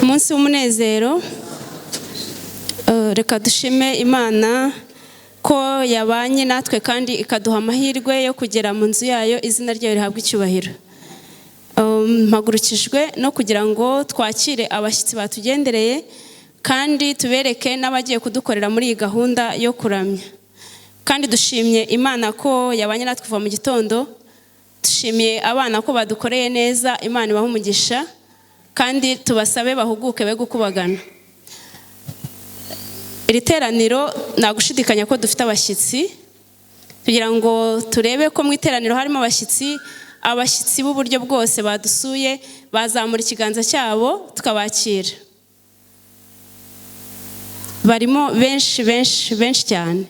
Umunsi w'umunezero, reka dushime Imana ko yabanye natwe kandi ikaduha amahirwe yo kugera mu nzu yayo, izina ryayo rihabwa icyubahiro. Mpagurukijwe no kugira ngo twakire abashyitsi batugendereye kandi tubereke n'abagiye kudukorera muri iyi gahunda yo kuramya. Kandi dushimye Imana ko yabanye natwe kuva mu gitondo, dushimiye abana ko badukoreye neza, Imana ibaha umugisha kandi tubasabe bahuguke be gukubagana. Iri teraniro nagushidikanya ko dufite abashyitsi, kugira ngo turebe ko mu iteraniro harimo abashyitsi b'uburyo bwose badusuye, bazamura ikiganza cyabo tukabakira. Barimo benshi cyane.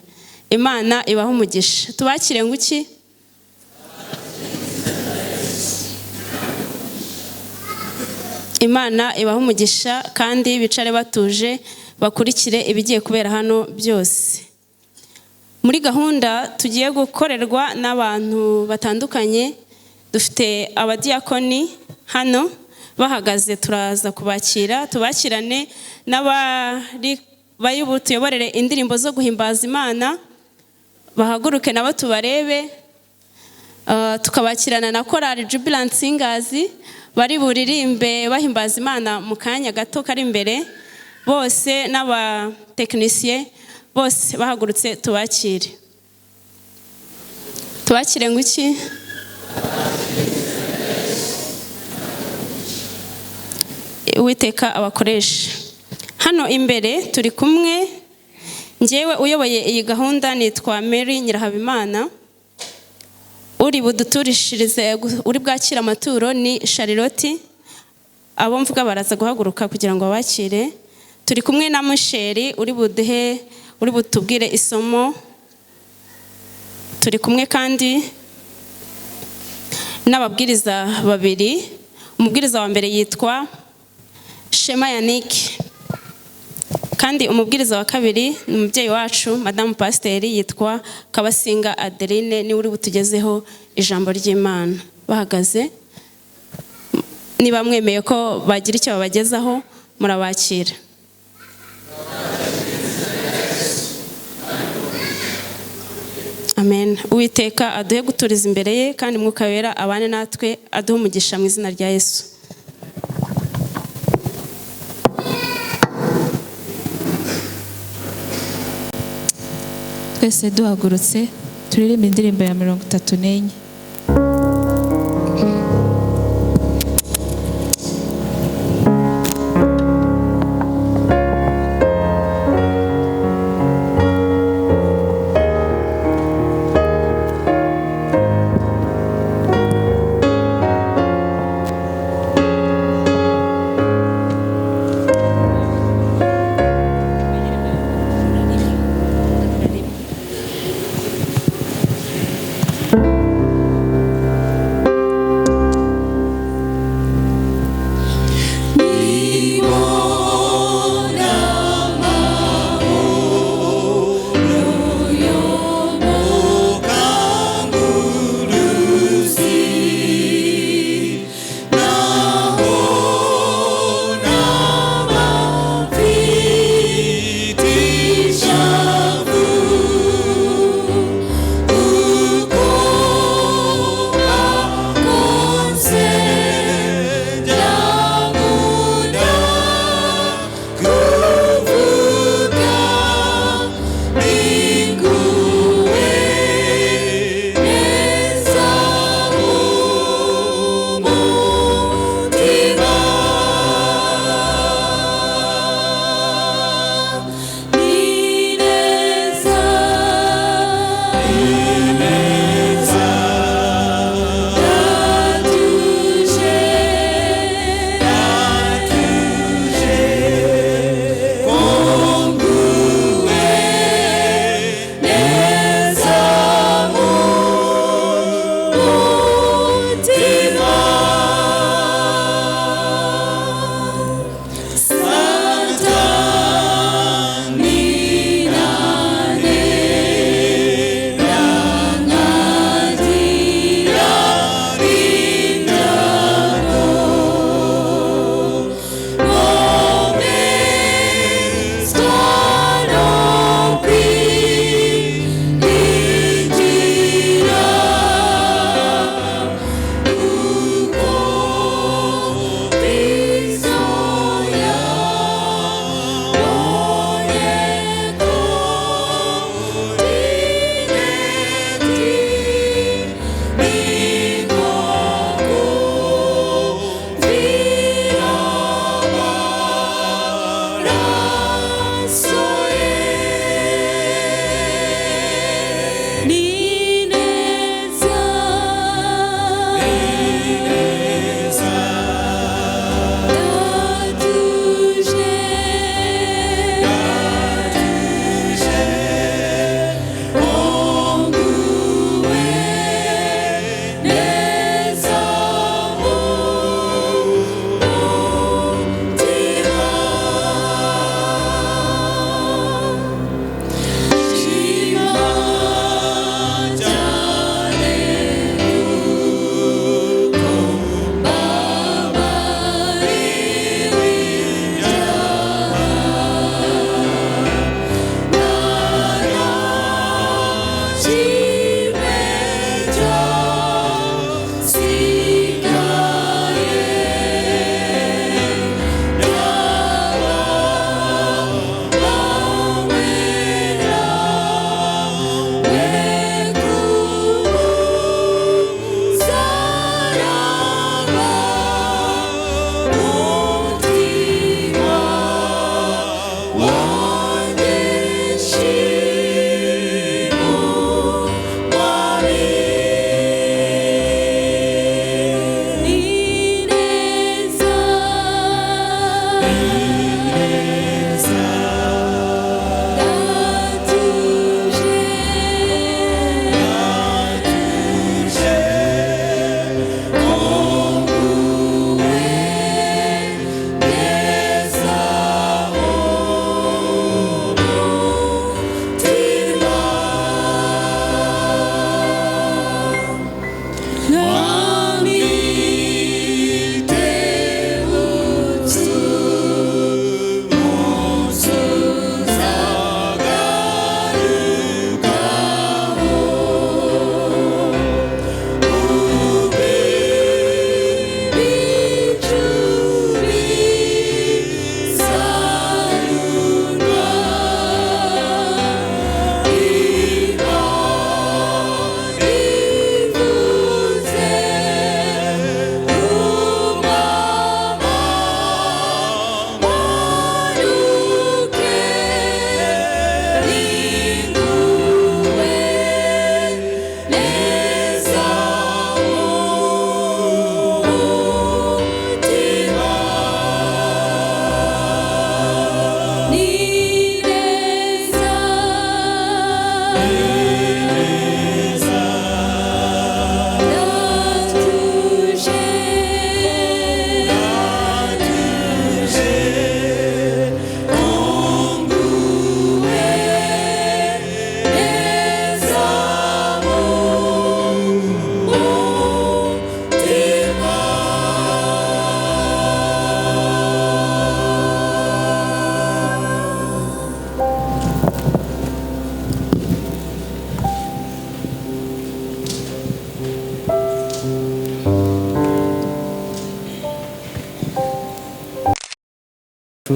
Imana ibaha umugisha. Tubakire nguki? Imana ibaha umugisha kandi bicare batuje bakurikire ibigiye kubera hano byose. Muri gahunda tugiye gukorerwa n'abantu batandukanye, dufite abadiyakoni hano bahagaze, turaza kubakira, tubakirane n'abari tuyoborere indirimbo zo guhimbaza Imana, bahaguruke nabo tubarebe. Tukabakirana na korali Jubilant Singers bari buririmbe bahimbaza Imana mu kanya gato kari imbere, bose n'abatekinisiye bose bahagurutse tubakire. Tubakire nguki? Uwiteka abakoresha. Hano imbere turi kumwe, njyewe uyoboye iyi gahunda nitwa Mary Nyirahabimana. Uri buduturishirize, uri bwakira amaturo ni Charlotte. Abo mvuga baraza guhaguruka kugira ngo bakire. Turi kumwe na Musheri uri butubwire isomo. Turi kumwe kandi n'ababwiriza babiri. Umubwiriza wa mbere yitwa Shema Yannick, kandi umubwiriza wa kabiri ni umubyeyi wacu Madamu Pasiteri yitwa Kabasinga Adeline, ni uri butugezeho ijambo ry'Imana. Bahagaze, niba mwemeye ko bagira icyo babagezaho murabakira. Amen. Uwiteka aduhe guturiza imbere ye kandi Mwuka Wera abane natwe, aduhe umugisha mu izina rya Yesu. Twese duhagurutse turirimba indirimbo ya 34.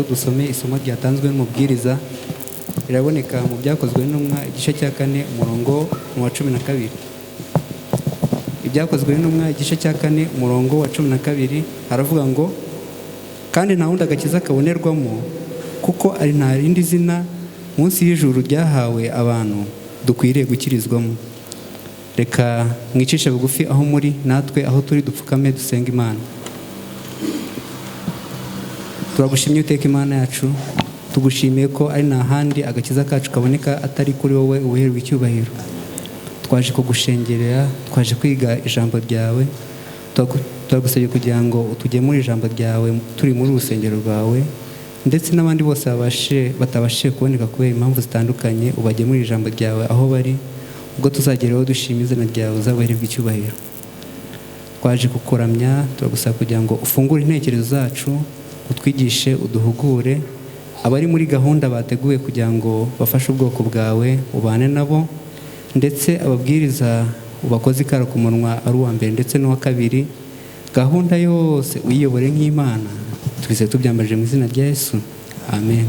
Dusome isomo ryatanzwe n'umubwiriza riraboneka mu byakozwe n'intumwa igice cya 4 umurongo wa 12. Ibyakozwe n'intumwa igice cya 4 umurongo wa 12 haravuga ngo kandi nta wundi agakiza kabonerwamo kuko ari nta rindi zina munsi y'ijuru ryahawe abantu dukwiriye gukirizwamo. Reka mwicishe bugufi aho muri natwe aho turi dupfukame dusenga Imana. Turagushimye uteka Imana yacu, tugushimiye ko ari nta handi agakiza kacu kaboneka atari kuri wowe ubuherwe icyubahiro. Twaje kugushengerera, twaje kwiga ijambo ryawe, turagusabye kugira ngo utugemure ijambo ryawe turi muri urusengero rwawe, ndetse n'abandi bose batabashije kuboneka kubera impamvu zitandukanye, ubagemure ijambo ryawe aho bari, ubwo tuzageraho dushima izina ryawe uzabuherwe icyubahiro. Twaje kukuramya, turagusaba kugira ngo ufungure intekerezo zacu, utwigishe, uduhugure, abari muri gahunda bateguye kugira ngo bafashe ubwoko bwawe ubane nabo, ndetse ababwiriza ubakoze ikara ku munwa ari uwa mbere ndetse n'uwa kabiri, gahunda yose uyiyobore nk'Imana. Twese tubyambaje mu izina rya Yesu, amen.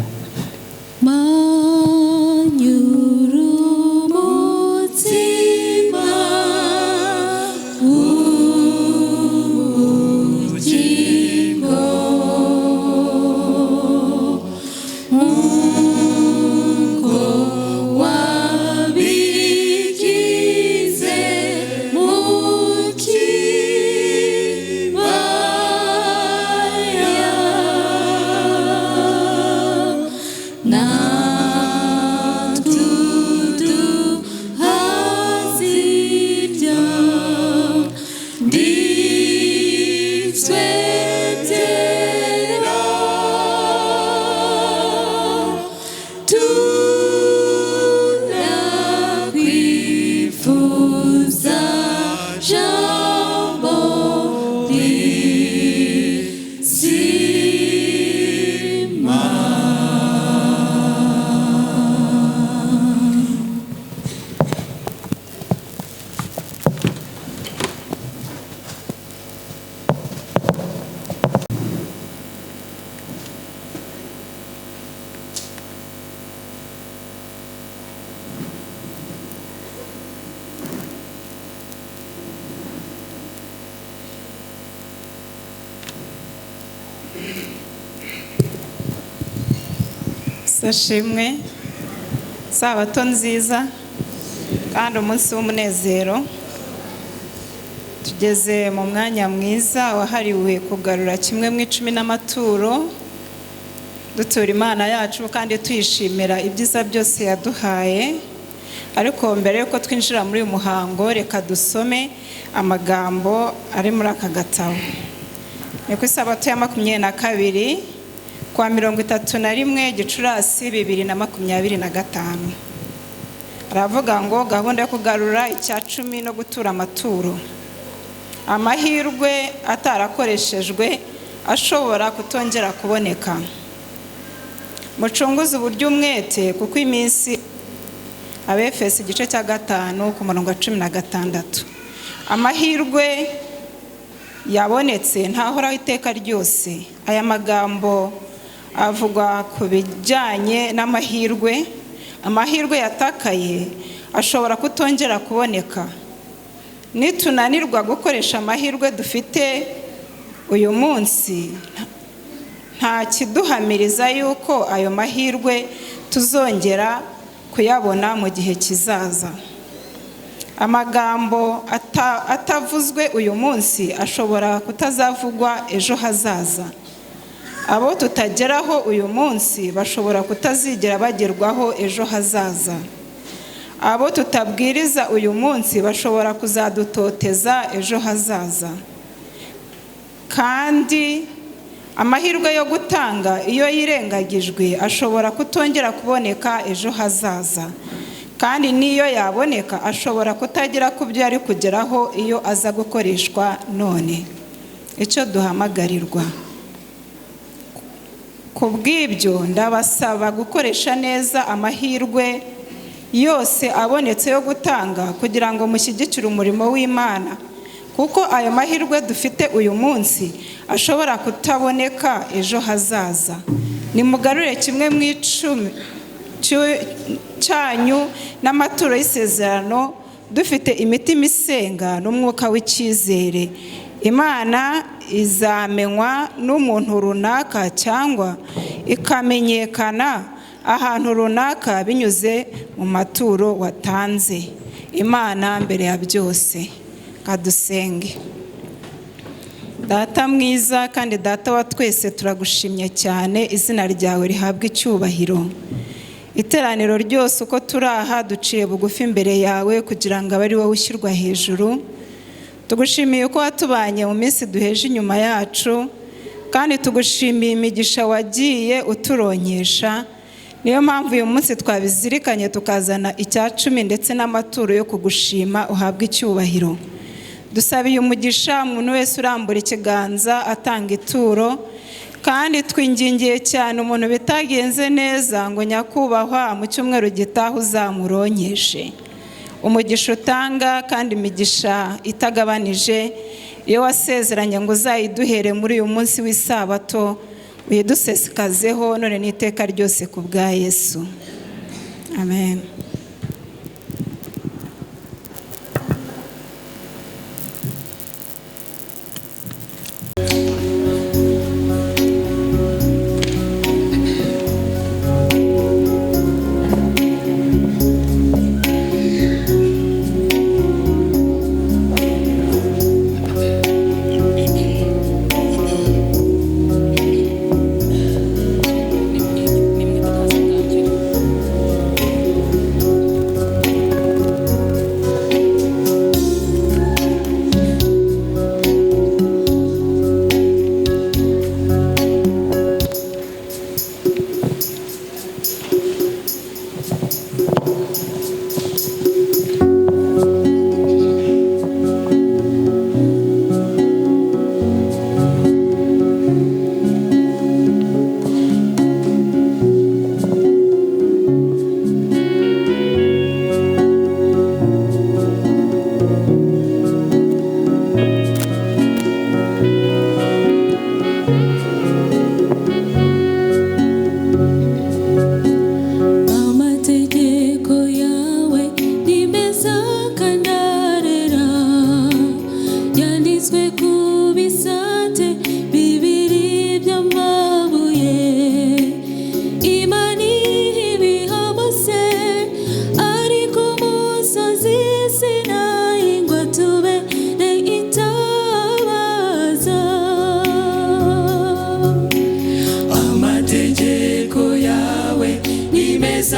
Sashimwe, sabato nziza kandi umunsi w'umunezero. Tugeze mu mwanya mwiza wahariwe kugarura kimwe mu 10 n'amaturo dutura Imana yacu kandi tuyishimira ibyiza byose yaduhaye. Ariko mbere yuko twinjira muri uyu muhango, reka dusome amagambo ari muri aka gatabo. Ni ku isabato ya 22 kwa 31 Gicurasi 2025. Aravuga ngo gahunda yo kugarura icya 10 no gutura amaturo. Amahirwe atarakoreshejwe ashobora kutongera kuboneka. Mucunguze uburyo umwete kuko iminsi. Abefesi igice cya 5 ku murongo wa 16. Amahirwe yabonetse ntahoraho iteka ryose. Aya magambo avugwa ku bijyanye n'amahirwe. Amahirwe yatakaye ashobora kutongera kuboneka. Nitunanirwa gukoresha amahirwe dufite uyu munsi, nta kiduhamiriza yuko ayo mahirwe tuzongera kuyabona mu gihe kizaza. Amagambo atavuzwe uyu munsi ashobora kutazavugwa ejo hazaza. Abo tutageraho uyu munsi bashobora kutazigera bagerwaho ejo hazaza. Abo tutabwiriza uyu munsi bashobora kuzadutoteza ejo hazaza. Kandi amahirwe yo gutanga iyo yirengagijwe ashobora kutongera kuboneka ejo hazaza. Kandi niyo yaboneka ashobora kutagera ku byo ari kugeraho iyo aza gukoreshwa none. Icyo duhamagarirwa. Kubw'ibyo ndabasaba gukoresha neza amahirwe yose abonetse yo gutanga kugira ngo mushyigikire umurimo w'Imana, kuko ayo mahirwe dufite uyu munsi ashobora kutaboneka ejo hazaza. Nimugarure kimwe mu 10 cyanyu n'amaturo y'isezerano dufite imitima isenga n'umwuka w'icyizere. Imana izamenywa n'umuntu runaka cyangwa ikamenyekana ahantu runaka binyuze mu maturo watanze. Imana mbere ya byose. Kadusenge. Data mwiza kandi data wa twese, turagushimye cyane, izina ryawe rihabwa icyubahiro. Iteraniro ryose uko turaha duciye bugufi imbere yawe kugira ngo abe ari wowe ushyirwa hejuru. Tugushimiye ko watubanye mu minsi duheje inyuma yacu, kandi tugushimiye imigisha wagiye uturonkesha. Niyo mpamvu uyu munsi twabizirikanye tukazana icya 10 ndetse n'amaturo yo kugushima. Uhabwe icyubahiro. Dusabiye umugisha umuntu wese urambura ikiganza atanga ituro, kandi twingingiye cyane umuntu bitagenze neza ngo nyakubahwa mu cyumweru gitaha uzamuronkeshe. Umugisha utanga kandi imigisha itagabanije, iyo wasezeranye ngo uzayiduhere muri uyu munsi w'isabato, uyidusesekazeho none n'iteka ryose ku bwa Yesu. Amen.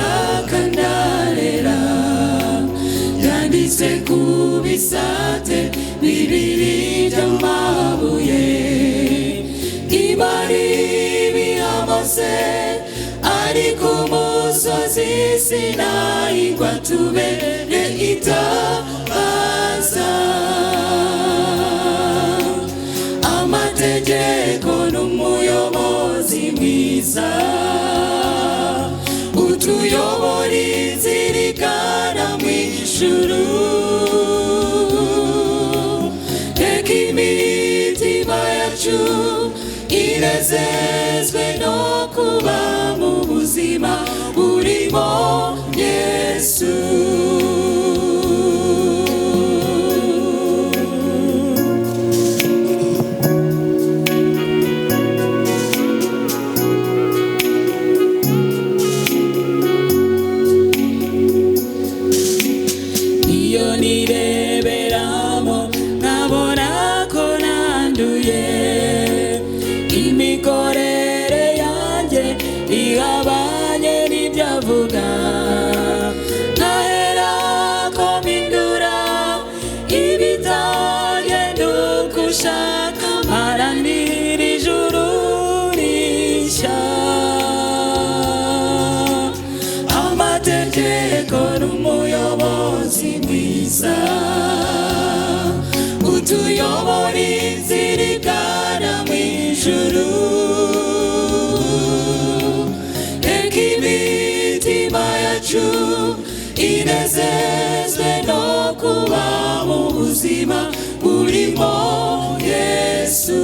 kandarera yanditse ku bisate bibiri by'amabuye imari bihamose ari ku musozi Sinayi ngo atubere itabaza amategeko n'umuyobozi mwiza utuyobora inzira igana mu ijuru reka imitima yacu inezezwe no kuba mu buzima burimo Yesu utuyobora inzira igana mu ijuru reka imitima yacu inezezwe no kuba mu buzima burimo Yesu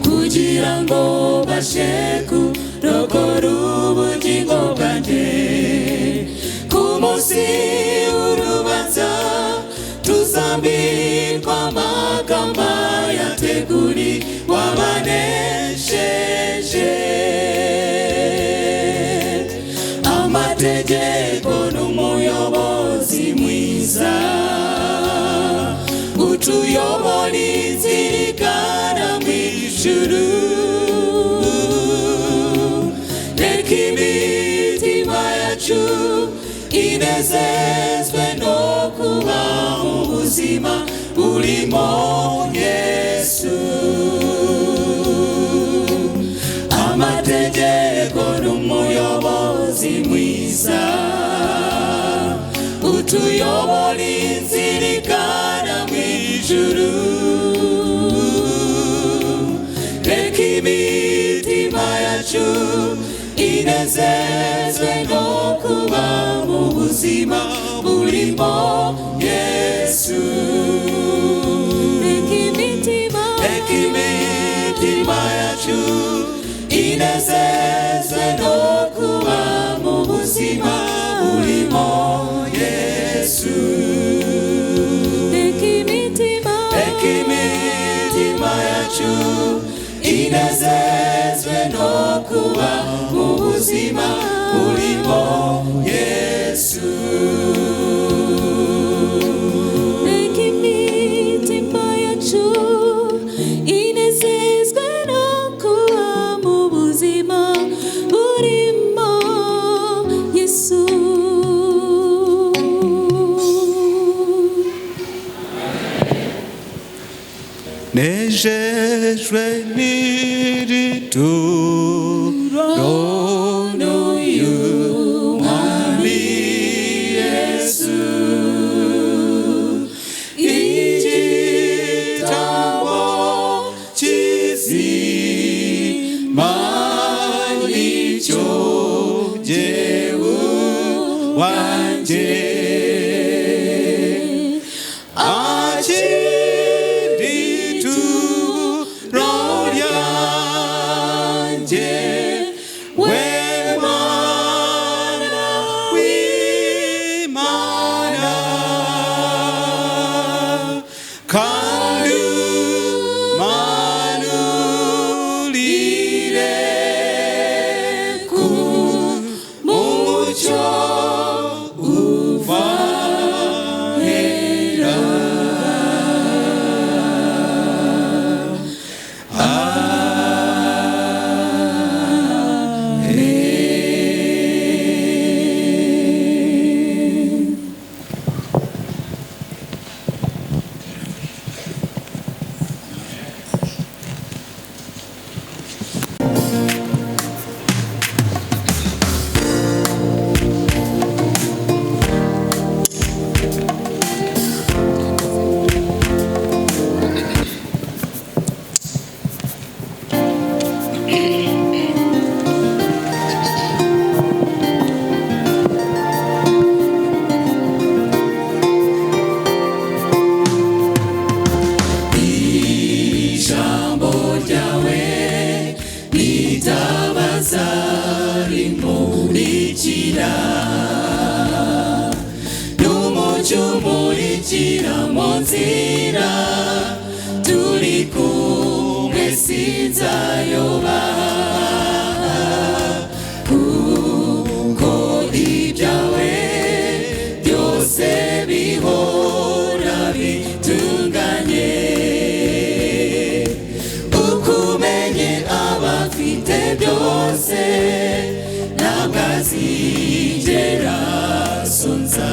kugira ngo bashe kurokora ubugingo bwanjye ku munsi w'urubanza tuzambikwa amakamba yateguriwe abanesheje amategeko n'umuyobozi mwiza utuyobora inzira igana mu ijuru reka imitima yacu inezezwe no kuba mu buzima burimo Yesu amategeko n'umuyobozi mwiza utuyobora inzira igana mu ijuru reka imitima yacu inezezwe no kuba mu buzima burimo Yesu reka imitima yacu inezezwe no kuba mu buzima burimo Yesu reka imitima yacu inezezwe no kuba mu buzima burimo Yesu reka imitima yacu inezezwe no kuba mu buzima burimo Yesu nejejwe n'iri turo n'uyu mwami Yesu igitambo kizima nicyo jyewe wanjye Kandu mu nzira turi kumwe sinzayoba kuko ibyawe byose bihora bitunganye ukumenye abafite byose ntabwo azigera sonza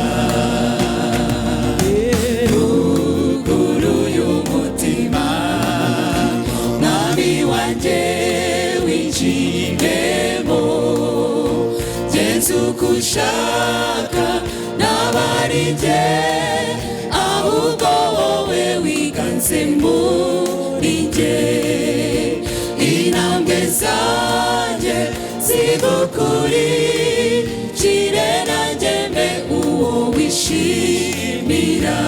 ruguruye umutima mwami wanjye winjiremo genza uko ushaka ntabari njye ahubwo wowe wiganze muri njye intambwe zanjye zigukurikire nanjye mbe uwo wishimira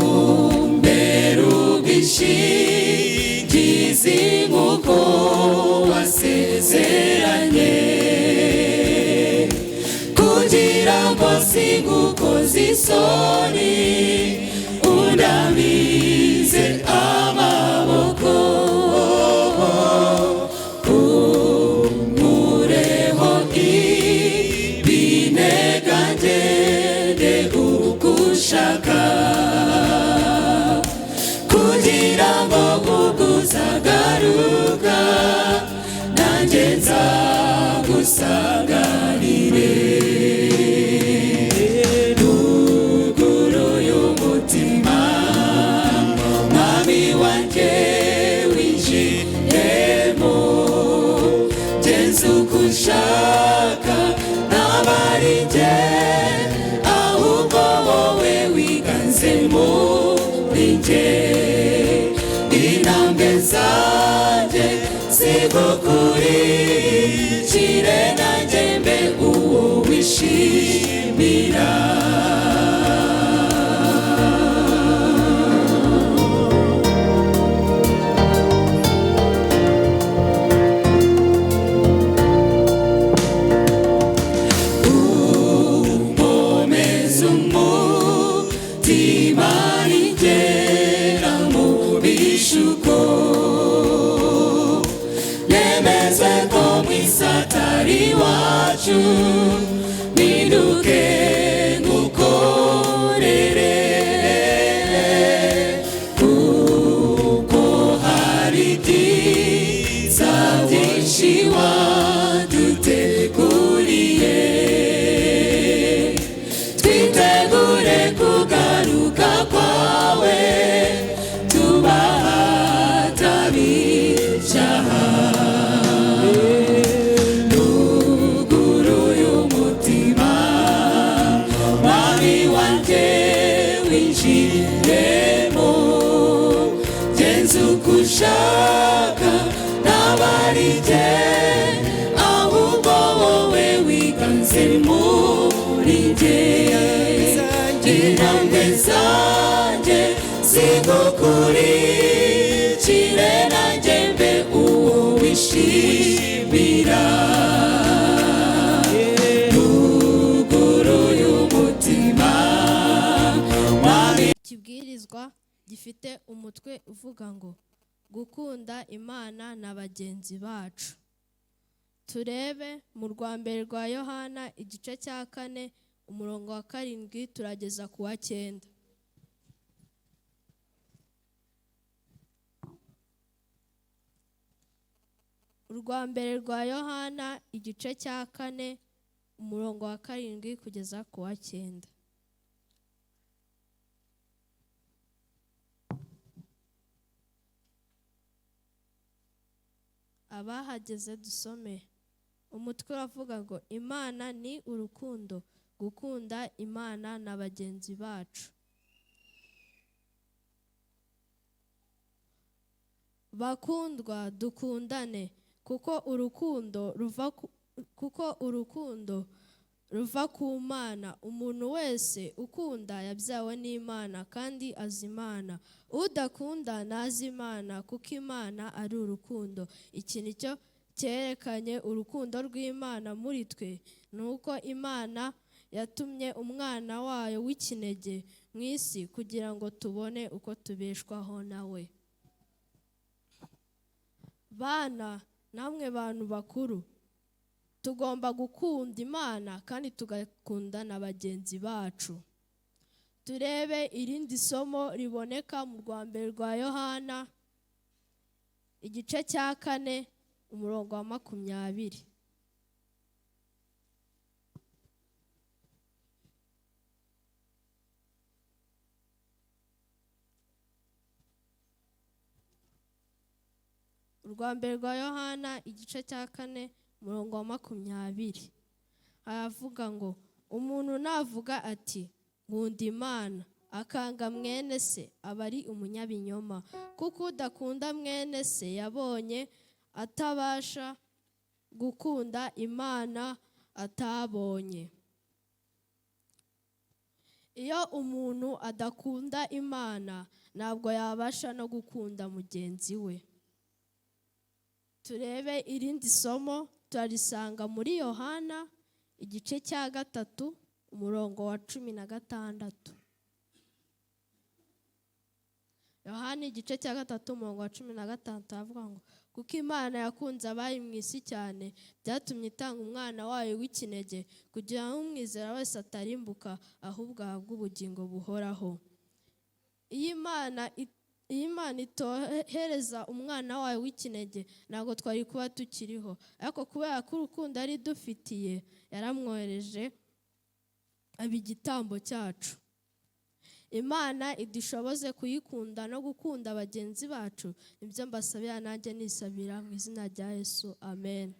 umbere ubwishingizi nk'uko wasezeranye kugira ngo singukoze isoni undamize amaboko unkureho ibinega ngende uko ushaka kugira ngo ubwo uzagaruka nanjye nzagusanganire ruguruye umutima mwami wanjye winjiremo genza uko ushaka ntabari njye ahubwo wowe wiganze muri njye intambwe zanjye zigukurikire nanjye mbe uwo wishimira umpomeza umutima nigera mu bishuko nemeze ko mwisatari wacu ninduke ngukorere kuko hari ibyiza byinshi waduteguriye twitegure kugaruka kwawe tubahatabicyaha ruguruye umutima mwami wanjye winjiremo genza uko ushaka ntabari njye ahubwo wowe wiganze muri njye intambwe zanjye zigukurikire nanjye mbe uwo wishimira ruguruye umutima mwami. Ikibwirizwa gifite umutwe uvuga ngo gukunda Imana na bagenzi bacu. Turebe mu rwambere rwa Yohana igice cya 4 umurongo wa 7 turageza ku wa 9. Urwambere rwa Yohana igice cya 4 umurongo wa 7 kugeza ku wa 9. Abahageze dusome. Umutwe uravuga ngo Imana ni urukundo, gukunda Imana na bagenzi bacu. Bakundwa dukundane kuko urukundo ruva ku Mana. Umuntu wese ukunda yabyawe n'Imana kandi azi Imana. Udakunda ntazi Imana kuko Imana ari urukundo. Iki nicyo cyerekanye urukundo rw'Imana muri twe, ni uko Imana yatumye umwana wayo w'ikinege mu isi kugira ngo tubone uko tubeshwaho nawe. Bana, namwe bantu bakuru, tugomba gukunda Imana kandi tugakunda na bagenzi bacu. Turebe irindi somo riboneka mu rwa mbere rwa Yohana igice cya 4 umurongo wa 20. Urwa mbere rwa Yohana igice cya 4 umurongo wa 20 aravuga ngo, umuntu navuga ati nkunda Imana akanga mwene se aba ari umunyabinyoma, kuko udakunda mwene se yabonye atabasha gukunda Imana atabonye. Iyo umuntu adakunda Imana ntabwo yabasha no gukunda mugenzi we. Turebe irindi somo turarisanga muri Yohana igice cya 3 umurongo wa 16. Yohana igice cya 3 umurongo wa 16 avuga ngo, kuko Imana yakunze abari mu isi cyane byatumye itanga umwana wayo w'ikinege kugira ngo umwizera wese atarimbuka ahubwo ahabwe ubugingo buhoraho. Iyo Imana itohereza umwana wayo w'ikinege ntabwo twari kuba tukiriho, ariko kubera ko urukundo ari dufitiye yaramwohereje aba igitambo cyacu. Imana idushoboze kuyikunda no gukunda bagenzi bacu, nibyo mbasabira nanjye nisabira mu izina rya Yesu, amen.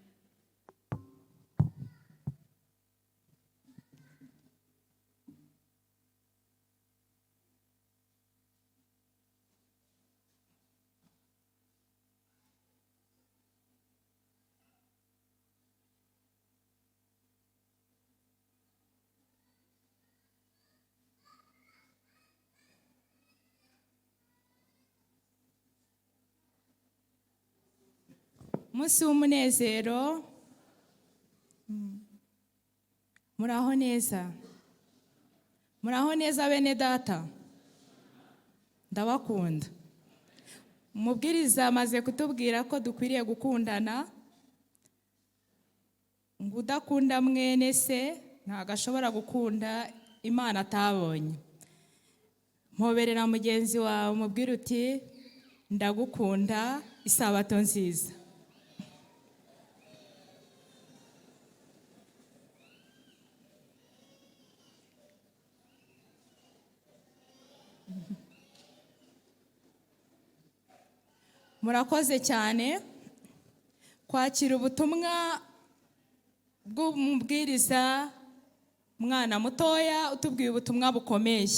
Umunsi w'umunezero, muraho neza? Muraho neza bene data? Ndabakunda. Umubwiriza amaze kutubwira ko dukwiriye gukundana, ngo udakunda mwene se ntabwo ashobora gukunda Imana atabonye. Mpoberera mugenzi wawe umubwire uti ndagukunda, isabato nziza. Murakoze cyane kwakira ubutumwa bw'umubwiriza mwana mutoya utubwiye ubutumwa bukomeye,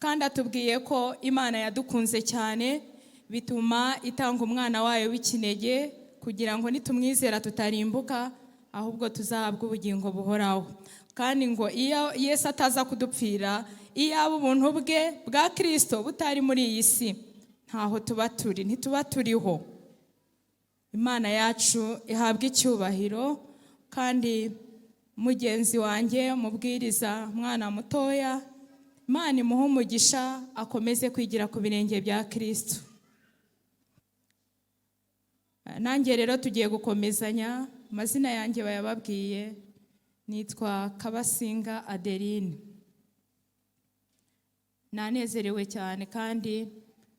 kandi atubwiye ko Imana yadukunze cyane bituma itanga umwana wayo w'ikinege kugira ngo nitumwizera tutarimbuka ahubwo tuzahabwe ubugingo buhoraho. Kandi ngo iyo Yesu ataza kudupfira, iyo aba ubuntu bwe bwa Kristo butari muri iyi si, ntaho tuba turi, ntituba turiho. Imana yacu ihabwa icyubahiro. Kandi mugenzi wanjye umubwiriza mwana mutoya, Imana imuhe umugisha akomeze kwigira ku birenge bya Kristo. Nanjye rero tugiye gukomezanya. Amazina yanjye bayababwiye, nitwa Kabasinga Adeline. Nanezerewe cyane kandi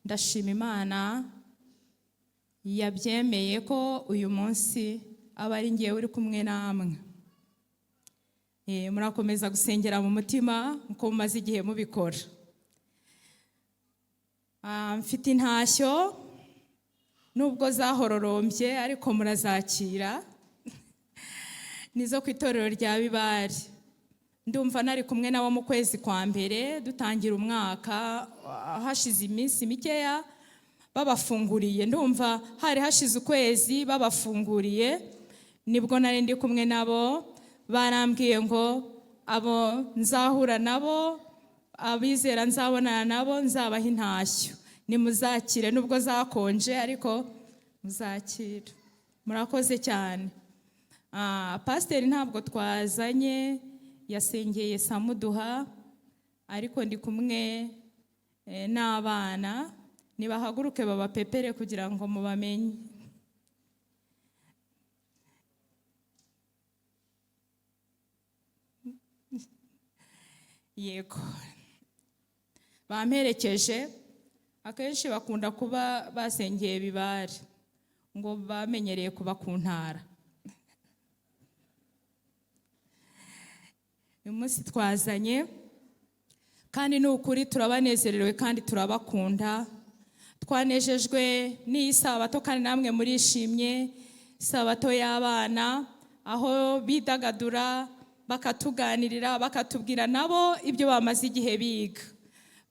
ndashima Imana yabyemeye ko uyu munsi aba ari ngewe uri kumwe namwe. Murakomeza gusengera mu mutima uko mumaze igihe mubikora. Mfite intashyo nubwo zahororombye ariko murazakira, nizo ku itorero rya Bibari. Ndumva nari kumwe nabo mu kwezi kwa mbere dutangira umwaka, hashize iminsi mikeya babafunguriye. Ndumva hari hashize ukwezi babafunguriye, nibwo nari ndi kumwe nabo. Barambwiye ngo abo nzahura nabo, abizera nzabonana nabo, nzabaha intashyo. Nimuzakire nubwo zakonje ariko muzakira. murakoze cyane. Pasiteri ntabwo twazanye, yasengeye Samuduha, ariko ndi kumwe n'abana, nibahaguruke babapepere kugira ngo mubamenye. Yego, bamperekeje, akenshi bakunda kuba basengeye Bibare, ngo bamenyereye kuba ku ntara. Uyu munsi twazanye, kandi ni ukuri turabanezerewe kandi turabakunda. Twanejejwe n'iyi sabato kandi namwe murishimye, sabato y'abana, aho bidagadura, bakatuganirira, bakatubwira nabo ibyo bamaze igihe biga.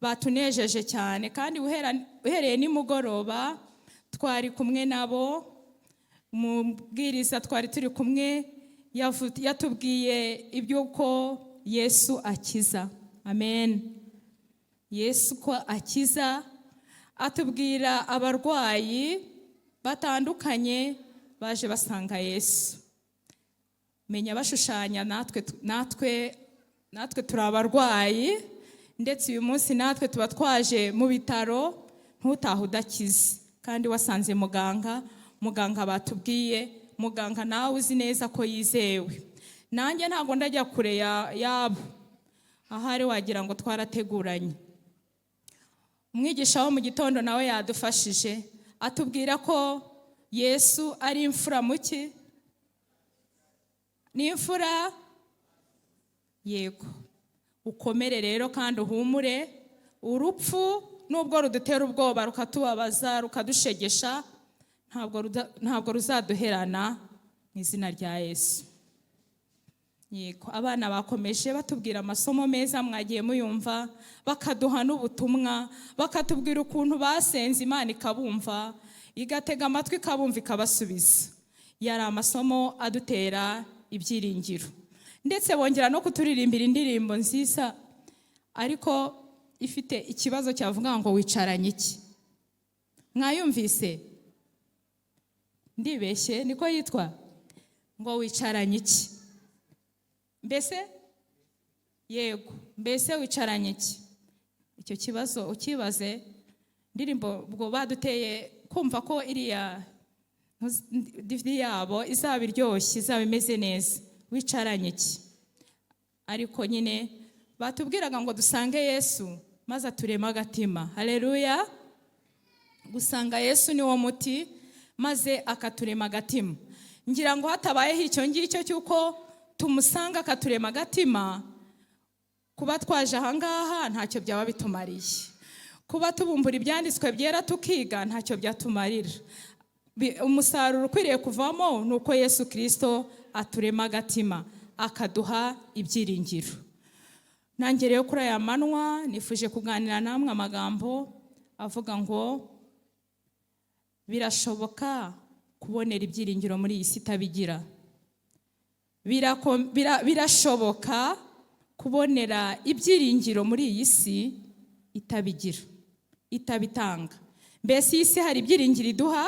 Batunejeje cyane, kandi uhereye nimugoroba twari kumwe nabo. Umubwiriza twari turi kumwe yatubwiye iby'uko Yesu akiza. Amen. Yesu ko akiza, atubwira abarwayi batandukanye baje basanga Yesu. Menya bashushanya natwe turi abarwayi, ndetse uyu munsi natwe tuba twaje mu bitaro, ntutahe udakize kandi wasanze muganga batubwiye, muganga nawe uzi neza ko yizewe. Nanjye ntabwo ndajya kure yabo, ahari wagira ngo twarateguranye. Umwigisha wo mu gitondo nawe yadufashije, atubwira ko Yesu ari imfura muki? Ni imfura? Yego. Ukomere rero kandi uhumure. Urupfu nubwo rudutera ubwoba, rukatubabaza, rukadushegesha, ntabwo ruzaduherana mu izina rya Yesu. Yego, abana bakomeje batubwira amasomo meza mwagiye muyumva, bakaduha n'ubutumwa, bakatubwira ukuntu basenze Imana ikabumva, igatega amatwi ikabumva ikabasubiza. Yari amasomo adutera ibyiringiro, ndetse bongera no kuturirimbira indirimbo nziza, ariko ifite ikibazo cyavuga ngo wicaranye iki? Mwayumvise? Ndibeshye niko yitwa? Ngo wicaranye iki? Mbese? Yego, mbese wicaranye iki? Icyo kibazo ukibaze. Indirimbo ubwo baduteye kumva ko iriya yabo izaba iryoshye, izaba imeze neza. Wicaranye iki? Ariko nyine batubwiraga ngo dusange Yesu maze aturema agatima. Haleluya! Gusanga Yesu ni wo muti, maze akaturema agatima. Ngira ngo hatabayeho icyo ngicyo cy'uko tumusanga akaturema agatima, kuba twaje ahangaha ntacyo byaba bitumariye. Kuba tubumbura ibyanditswe byera tukiga ntacyo byatumarira. Umusaruro ukwiriye kuvamo ni uko Yesu Kristo aturema agatima, akaduha ibyiringiro. Nanjye rero kuri aya manwa nifuje kuganira namwe amagambo avuga ngo birashoboka kubonera ibyiringiro muri iyi si itabigira. Birashoboka kubonera ibyiringiro muri iyi si itabigira, itabitanga. Mbese iyi si hari ibyiringiro iduha?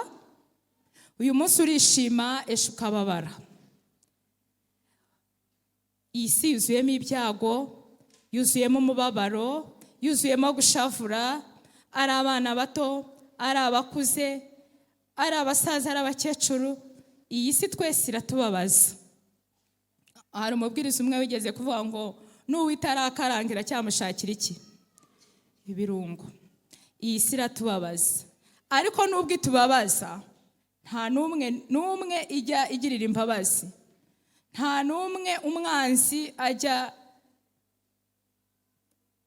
Uyu munsi urishima, ejo ukababara. Iyi si yuzuyemo ibyago, yuzuyemo umubabaro, yuzuyemo gushavura, ari abana bato, ari abakuze, ari abasaza, ari abakecuru. Iyi si twese iratubabaza. Hari umubwiriza umwe wigeze kuvuga ngo n'uwitarakaranga cyamushakira iki? Ibirungo. Iyi si iratubabaza, ariko nubwo itubabaza, nta n'umwe ijya igirira imbabazi. Nta n'umwe umwanzi ajya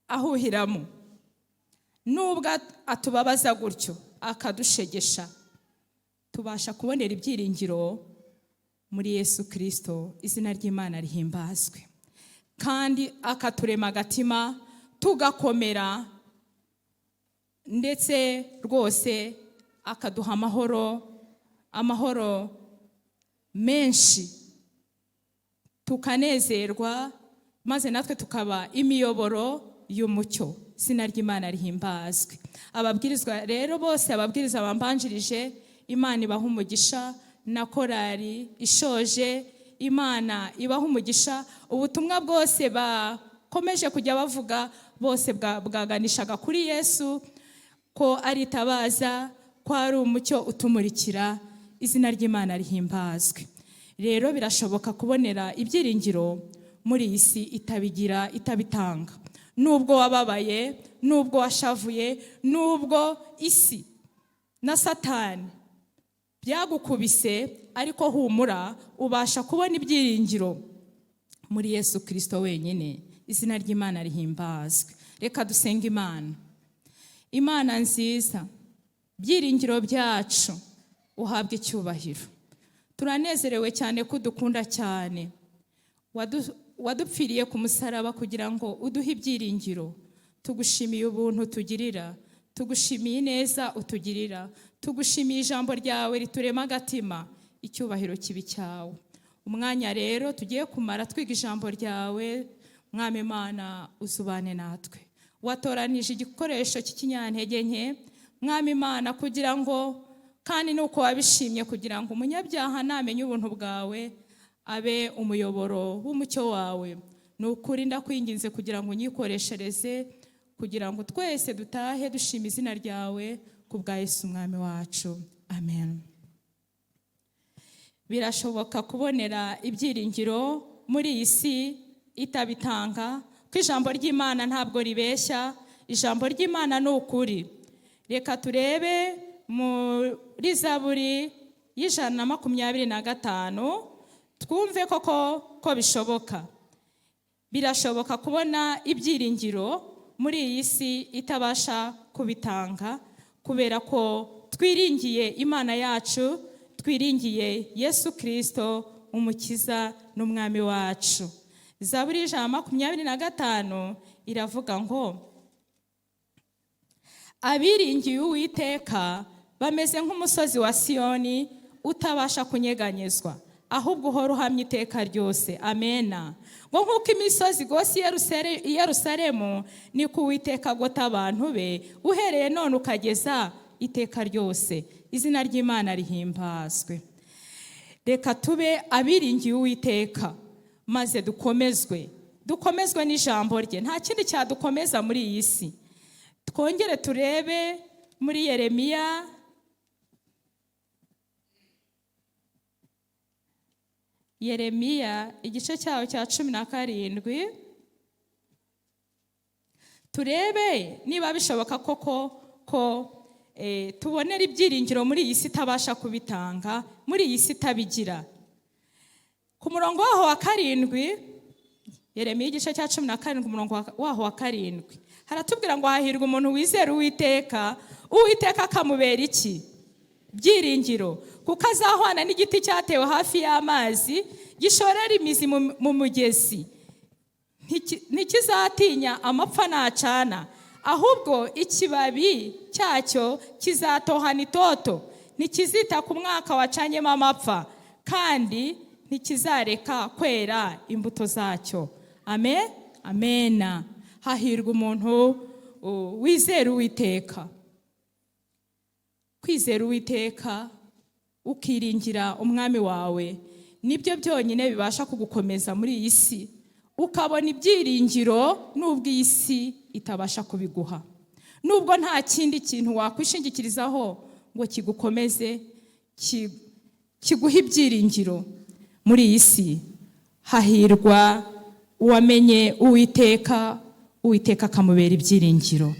ahuhiramo. Nubwo atubabaza gutyo, akadushegesha, tubasha kubonera ibyiringiro muri Yesu Kristo. Izina ry'Imana rihimbazwe. Kandi akaturema agatima, tugakomera, ndetse rwose akaduha amahoro menshi, tukanezerwa, maze natwe tukaba imiyoboro y'umucyo. Izina ry'Imana rihimbazwe. Ababwirizwa rero bose, ababwiriza bambanjirije, Imana ibaha umugisha, na korari ishoje. Imana ibaha umugisha. Ubutumwa bwose bakomeje kujya bavuga bose bwaganishaga kuri Yesu, ko ari itabaza, ko ari umucyo utumurikira. Izina ry'Imana rihimbazwe. Rero birashoboka kubonera ibyiringiro muri iyi si itabitanga. Nubwo wababaye, nubwo washavuye, nubwo isi na Satani byagukubise, ariko humura, ubasha kubona ibyiringiro muri Yesu Kristo wenyine. Izina ry'Imana rihimbazwe. Reka dusenga Imana. Imana nziza, byiringiro byacu uhabwe icyubahiro. Turanezerewe cyane ko udukunda cyane. Wadupfiriye ku musaraba kugira ngo uduhe ibyiringiro. Tugushimiye ubuntu tugirira, tugushimiye neza utugirira, tugushimiye ijambo ryawe riturema agatima. Icyubahiro kibi cyawe. Umwanya rero tugiye kumara twiga ijambo ryawe, Mwami Imana uzubane natwe. Watoranije igikoresho cy'ikinyantege nke, Mwami Imana, kugira ngo kandi nuko wabishimye kugira ngo umunyabyaha namenye ubuntu bwawe abe umuyoboro w'umucyo wawe. Nukuri ndakwinginze kugira ngo unyikoreshereze, kugira ngo twese dutahe dushima izina ryawe kubwa Yesu Umwami wacu. Amen. Birashoboka kubonera ibyiringiro muri iyi si itabitanga, ko ijambo ry'Imana ntabwo ribeshya. Ijambo ry'Imana ni ukuri. Reka turebe muri Zaburi y'125 twumve ko bishoboka. Birashoboka kubona ibyiringiro muri iyi si itabasha kubitanga, kubera ko twiringiye Imana yacu, twiringiye Yesu Kristo umukiza n'umwami wacu. Zaburi 125 iravuga ngo, abiringiye Uwiteka bameze nk'umusozi wa Siyoni utabasha kunyeganyezwa, ahubwo uhora uhamye iteka ryose. Amena. Ngo nk'uko imisozi igose i Yerusalemu, niko Uwiteka agota abantu be uhereye none ukageza iteka ryose. Izina ry'Imana rihimbazwe. Reka tube abiringiye Uwiteka, maze dukomezwe n'ijambo rye. Nta kindi cyadukomeza muri iyi si. Twongere turebe muri Yeremiya igice cyaho cya 17, turebe niba bishoboka ko tubonera ibyiringiro muri iyi si itabasha kubitanga, muri iyi si itabigira. Ku murongo waho wa 7, Yeremiya igice cya 17 umurongo waho wa 7, haratubwira ngo hahirwa umuntu wizera Uwiteka, Uwiteka akamubera iki? Byiringiro. Kuko azahwana n'igiti cyatewe hafi y'amazi, gishorera imizi mu mugezi. Ntikizatinya amapfa nacana, ahubwo ikibabi cyacyo kizatohana itoto. Ntikizita ku mwaka wacanyemo amapfa, kandi ntikizareka kwera imbuto zacyo. Amen. Amena. Hahirwa umuntu wizera Uwiteka. Kwizera Uwiteka ukiringira umwami wawe, nibyo byonyine bibasha kugukomeza muri iyi si, ukabona ibyiringiro nubwo iyi si itabasha kubiguha. Nubwo nta kindi kintu wakwishingikirizaho ngo kigukomeze, kiguhe ibyiringiro muri iyi si. Hahirwa uwamenye Uwiteka, Uwiteka akamubera ibyiringiro.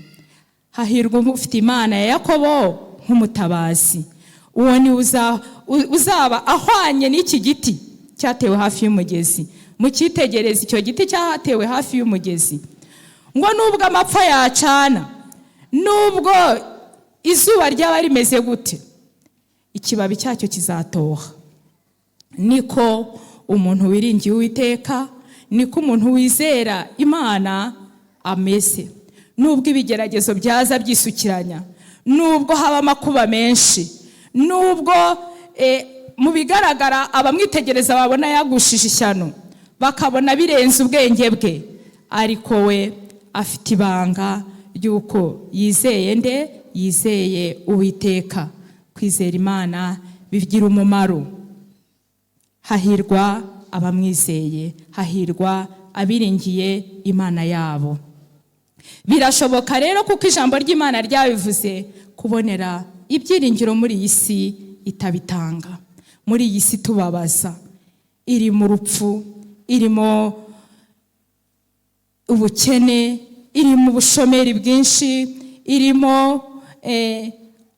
Hahirwa ufite Imana ya Yakobo nk'umutabazi. Uwo ni uzaba ahwanye n'iki giti cyatewe hafi y'umugezi. Mukitegereze icyo giti cyatewe hafi y'umugezi. Ngo nubwo amapfa yacana, nubwo izuba ryaba rimeze gute, ikibabi cyacyo kizatoha. Niko umuntu wiringiye Uwiteka, niko umuntu wizera Imana ameze. Nubwo ibigeragezo byaza byisukiranya, nubwo haba amakuba menshi, nubwo mu bigaragara abamwitegereza babona yagushije ishyano, bakabona birenze ubwenge bwe, ariko we afite ibanga ry'uko yizeye Uwiteka. Kwizera Imana bigira umumaro. hahirwa abamwizeye, hahirwa abiringiye Imana yabo. Birashoboka rero kuko ijambo ry'Imana ryabivuze kubonera ibyiringiro muri iyi si itabitanga, muri iyi si tubabaza, iri mu rupfu, irimo ubukene, iri mu bushomeri bwinshi, irimo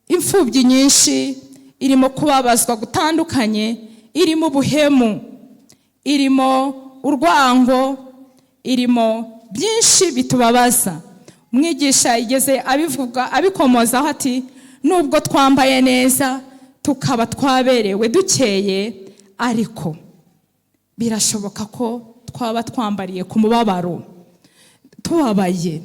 imfubyi nyinshi, irimo kubabazwa gutandukanye, irimo ubuhemu, irimo urwango, irimo byinshi bitubabaza. Umwigisha igeze abivuga abikomozaho ati nubwo twambaye neza tukaba twaberewe dukeye, ariko birashoboka ko twaba twambariye ku mubabaro tubabaye,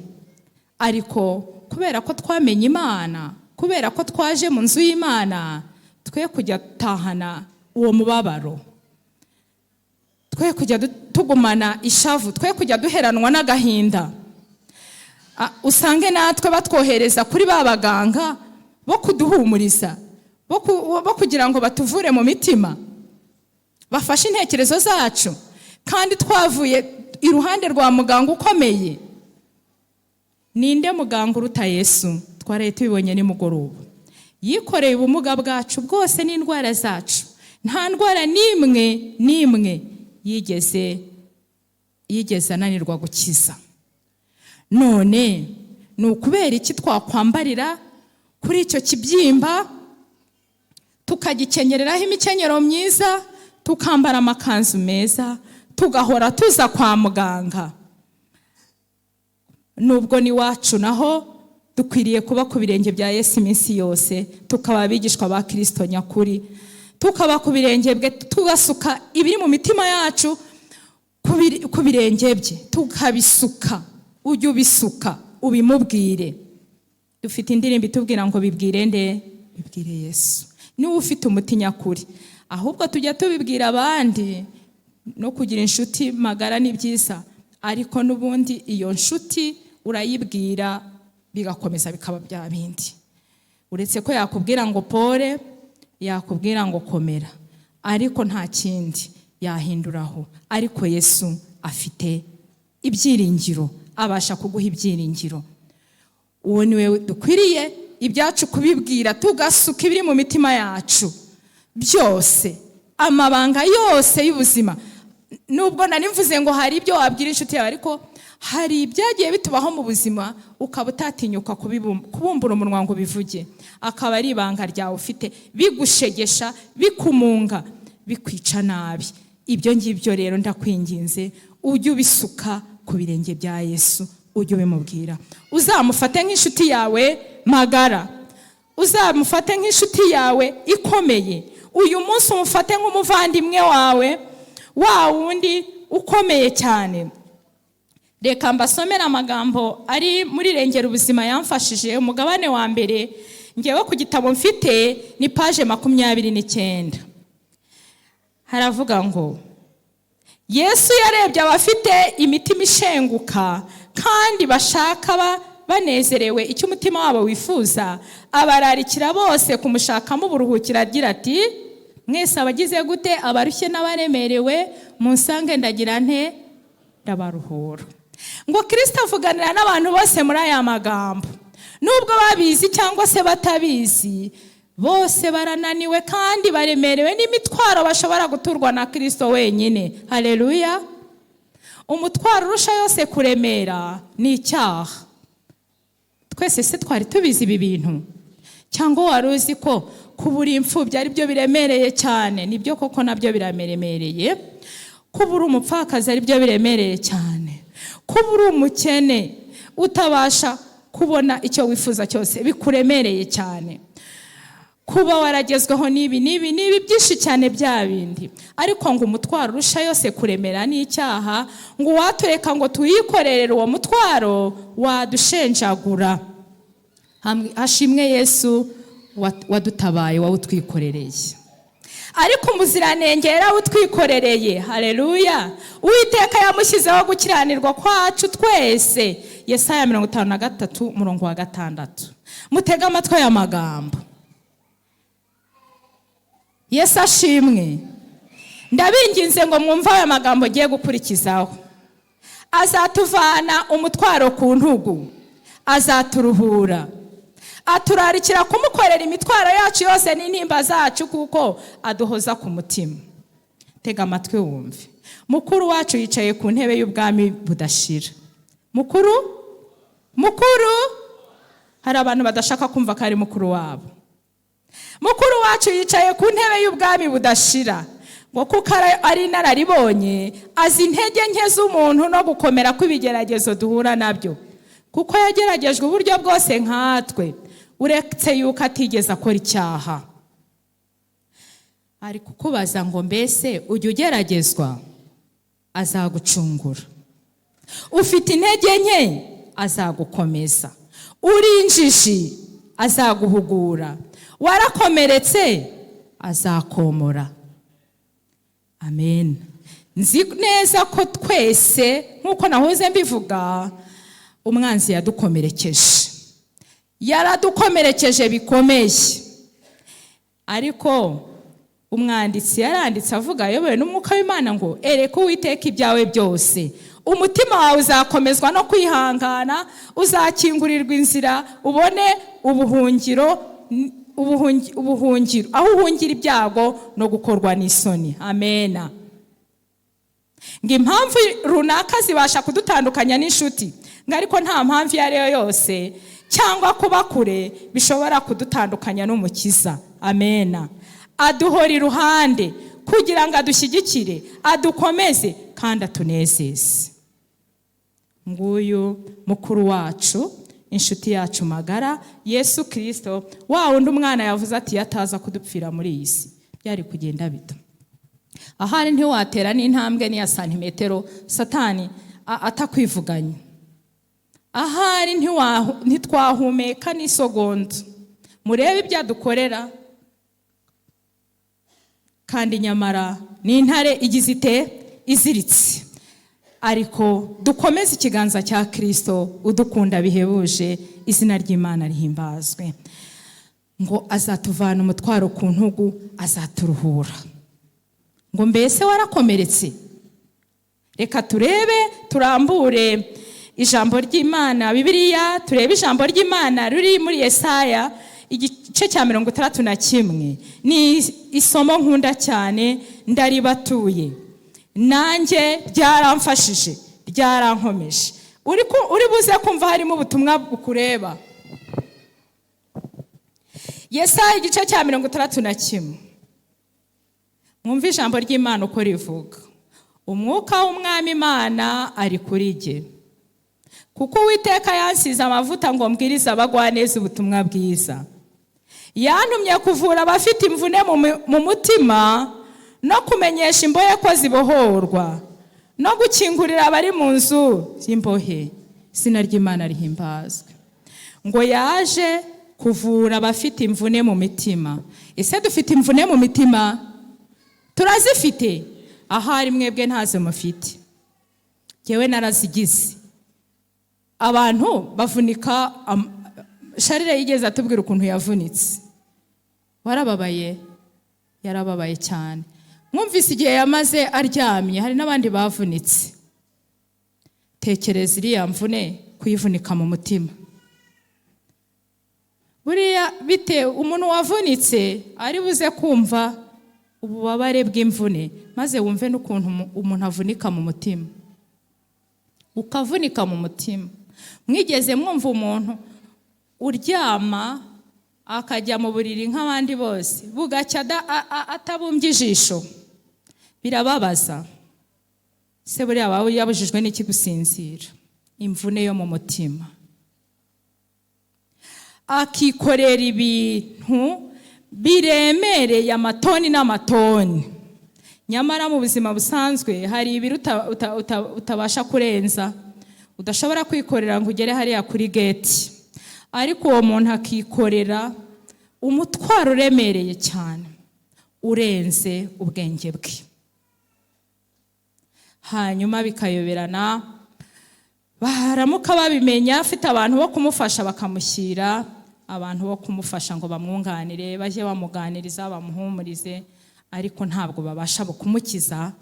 ariko kubera ko twamenye Imana, kubera ko twaje mu nzu y'Imana, twe kujya tahana uwo mubabaro, twe kujya tugumana ishavu, twe kujya duheranwa n'agahinda. Usange natwe batwohereza kuri ba baganga bo kuduhumuriza, bo kugira ngo batuvure mu mitima, bafashe intekerezo zacu, kandi twavuye iruhande rwa muganga ukomeye. Ninde muganga uruta Yesu? Twaraye tubibonye nimugoroba. Yikoreye ubumuga bwacu bwose n'indwara zacu, nta ndwara n'imwe yigeze ananirwa gukiza. None ni ukubera iki twakwambarira kuri icyo kibyimba, tukagikenyereraho imikenyero myiza, tukambara amakanzu meza, tugahora tuza kwa muganga? Nubwo ni wacu naho dukwiriye kuba ku birenge bya Yesu iminsi yose, tukaba abigishwa ba Kristo nyakuri, tukaba ku birenge bwe, tugasuka ibiri mu mitima yacu ku birenge bye, tukabisuka. Ujye ubisuka ubimubwire. Dufite indirimbo itubwira ngo bibwire nde? Bibwire Yesu. Niwe ufite umuti nyakuri. Ahubwo tujya tubibwira abandi, no kugira inshuti magara ni byiza, ariko n'ubundi iyo nshuti urayibwira bigakomeza bikaba bya bindi. Uretse ko yakubwira ngo pole, yakubwira ngo komera, ariko nta kindi yahinduraho. Ariko Yesu afite ibyiringiro, abasha kuguha ibyiringiro. Uwo niwe dukwiriye ibyacu kubibwira, tugasuka ibiri mu mitima yacu byose, amabanga yose y'ubuzima. Nubwo nari mvuze ngo hari ibyo wabwira inshuti yawe, ariko hari ibyagiye bitubaho mu buzima ukaba utatinyuka kubumbura umunwa ngo bivuge, akaba ari ibanga ryawe ufite, bigushegesha, bikumunga, bikwica nabi. Ibyo ngibyo rero ndakwinginze ujye ubisuka ku birenge bya Yesu, ujye ubimubwira. Uzamufate nk'inshuti yawe magara, uzamufate nk'inshuti yawe ikomeye. Uyu munsi umufate nk'umuvandimwe wawe, wa wundi ukomeye cyane. Reka mbasomera amagambo ari muri Rengera Ubuzima yamfashije, umugabane wa mbere. Ngewe ku gitabo mfite ni page 29. Haravuga ngo Yesu yarebye abafite imitima ishenguka kandi bashaka banezerewe icyo umutima wabo wifuza, abararikira bose kumushakamo uburuhukiro, agira ati mwese abagize gute? Abarushye n'abaremerewe, munsange ndagira nte? Ndabaruhura. Ngo Kristo avuganira n'abantu bose muri aya magambo, nubwo babizi cyangwa se batabizi, bose barananiwe kandi baremerewe n'imitwaro bashobora guturwa na Kristo wenyine. Haleluya. Umutwaro urusha yose kuremera ni icyaha. Twese se twari tubizi ibi bintu? Cyangwa wari uzi ko kubura imfubyi ari byo biremereye cyane? Nibyo koko nabyo birameremereye. Kubura umupfakazi ari byo biremereye cyane. Kubura umukene utabasha kubona icyo wifuza cyose bikuremereye cyane. Kuba waragezweho nibi byinshi cyane bya bindi. Ariko ngo umutwaro urusha yose kuremera ni icyaha, ngo watureka ngo tuyikorerere uwo mutwaro wadushenjagura. Hashimwe Yesu wadutabaye, wawutwikorereye. Ariko umuziranenge yarawutwikorereye. Haleluya. Uwiteka yamushyizeho gukiranirwa kwacu twese. Yesaya 53:6. Mutega amatwi aya magambo. Yesu ashimwe. ndabinginze ngo mwumve aya magambo agiye gukurikizaho. Azatuvana umutwaro ku ntugu, azaturuhura, aturarikira kumukorera imitwaro yacu yose n'intimba zacu, kuko aduhoza ku mutima. Tega amatwi wumve. Mukuru wacu yicaye ku ntebe y'ubwami budashira. Mukuru hari abantu badashaka kumva ko ari mukuru wabo. Mukuru wacu yicaye ku ntebe y'ubwami budashira, ngo kuko ari inararibonye, azi intege nke z'umuntu no gukomera kw'ibigeragezo duhura nabyo, kuko yageragejwe uburyo bwose nkatwe, uretse yuko atigeze akora icyaha. Ari kukubaza ngo mbese ujya ugeragezwa? Azagucungura. Ufite intege nke? Azagukomeza. Uri injiji? Azaguhugura. Warakomeretse? Azakomora. Amen. Nzi neza ko twese nk'uko nahoze mbivuga, umwanzi yadukomerekeje. Yaradukomerekeje bikomeye. Ariko umwanditsi yaranditse avuga ayobowe n'umwuka w'Imana ngo ereka Uwiteka ibyawe byose. Umutima wawe uzakomezwa no kwihangana, uzakingurirwa inzira, ubone ubuhungiro, aho uhungira ibyago no gukorwa n'isoni. Amena. Ngo impamvu runaka zibasha kudutandukanya n'inshuti, ngo ariko nta mpamvu iyo ari yo yose cyangwa kuba kure bishobora kudutandukanya n'Umukiza. Amena. Aduhora iruhande kugira ngo adushyigikire, adukomeze kandi atunezeze. Nguyu mukuru wacu, inshuti yacu magara, Yesu Kristo, wa wundi umwana yavuze ati yataza kudupfira muri iyi si byari kugenda bito. Ahari ntiwatera n'intambwe n'iya santimetero Satani atakwivuganye. Ahari ntitwahumeka n'isogonda. Murebe ibyo adukorera. Kandi nyamara ni intare igize ite? Iziritse. Ariko dukomeze ikiganza cya Kristo udukunda bihebuje, izina ry'Imana rihimbazwe. Ngo azatuvana umutwaro ku ntugu, azaturuhura. Ngo mbese warakomeretse? Reka turebe, turambure ijambo ry'Imana. Bibiliya, turebe ijambo ry'Imana riri muri Yesaya igice cya 61. Ni isomo nkunda cyane, ndaribatuye. Nanjye ryaramfashije, ryarankomeje. Uri buze kumva harimo ubutumwa bukureba. Yesaya igice cya 61. Mwumve ijambo ry'Imana uko rivuga. Umwuka w'Umwami Imana ari kuri jye, kuko Uwiteka yansize amavuta ngo mbwirize abagwaneza ubutumwa bwiza. Yantumye kuvura abafite imvune mu mutima, no kumenyesha imbohe ko zibohorwa, no gukingurira abari mu nzu y'imbohe. Izina ry'Imana rihimbazwe. Ngo yaje kuvura abafite imvune mu mitima. Ese dufite imvune mu mitima? Turazifite? Ahari mwebwe ntazo mufite. Jyewe narazigize. Abantu bavunika. Sharire yigeze atubwira ukuntu yavunitse. Warababaye? Yarababaye cyane. Mwumvise igihe yamaze aryamye. Hari n'abandi bavunitse. Tekereza iriya mvune kuyivunika mu mutima. Buriya bite umuntu wavunitse ari buze kumva ububabare bw'imvune, maze wumve n'ukuntu umuntu avunika mu mutima. Ukavunika mu mutima. Mwigeze mwumva umuntu uryama akajya mu buriri nk'abandi bose, bugacya atabumbye ijisho? Birababaza. Se buriya wawe yabujijwe n'iki gusinzira? Imvune yo mu mutima. Akikorera ibintu biremereye amatoni n'amatoni. Nyamara mu buzima busanzwe hari ibiro utabasha kurenza, udashobora kwikorera ngo ugere hariya kuri gate. Ariko uwo muntu akikorera umutwaro uremereye cyane, urenze ubwenge bwe. Hanyuma bikayoberana, baramuka babimenya, afite abantu bo kumufasha bakamushyira abantu bo kumufasha ngo bamwunganire, bajye bamuganiriza, bamuhumurize. ariko ntabwo babasha kumukiza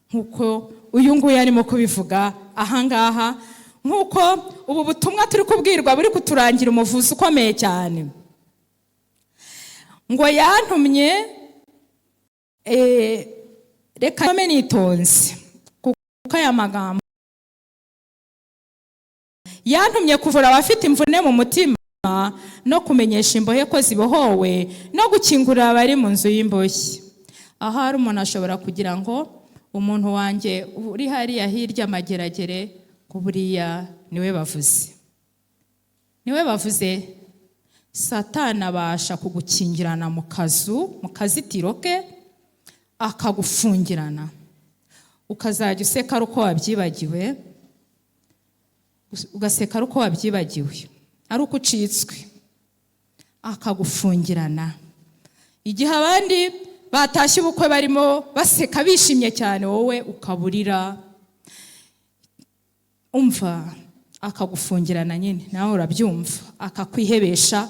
nk'uko uyu nguyu arimo kubivuga ahangaha, nk'uko ubu butumwa turi kubwirwa buri kuturangira umuvuzi ukomeye cyane. Ngo yantumye, reka nome nitonze kuko aya magambo, yantumye kuvura abafite imvune mu mutima no kumenyesha imbohe ko zibohowe no gukingurira abari mu nzu y'imbohe. Ahari umuntu ashobora kugira ngo umuntu wanjye uri hariya hirya amageragere ko buriya niwe bavuze. Niwe bavuze. Satani abasha kugukingirana mu kazitiro ke, akagufungirana, ukazajya useka ari uko wabyibagiwe, ugaseka ari uko wabyibagiwe, ari uko ucitswe, akagufungirana. Igihe abandi batashye ubukwe barimo baseka bishimye cyane, wowe ukaburira, umva, akagufungirana nyine, nawe urabyumva, akakwihebesha,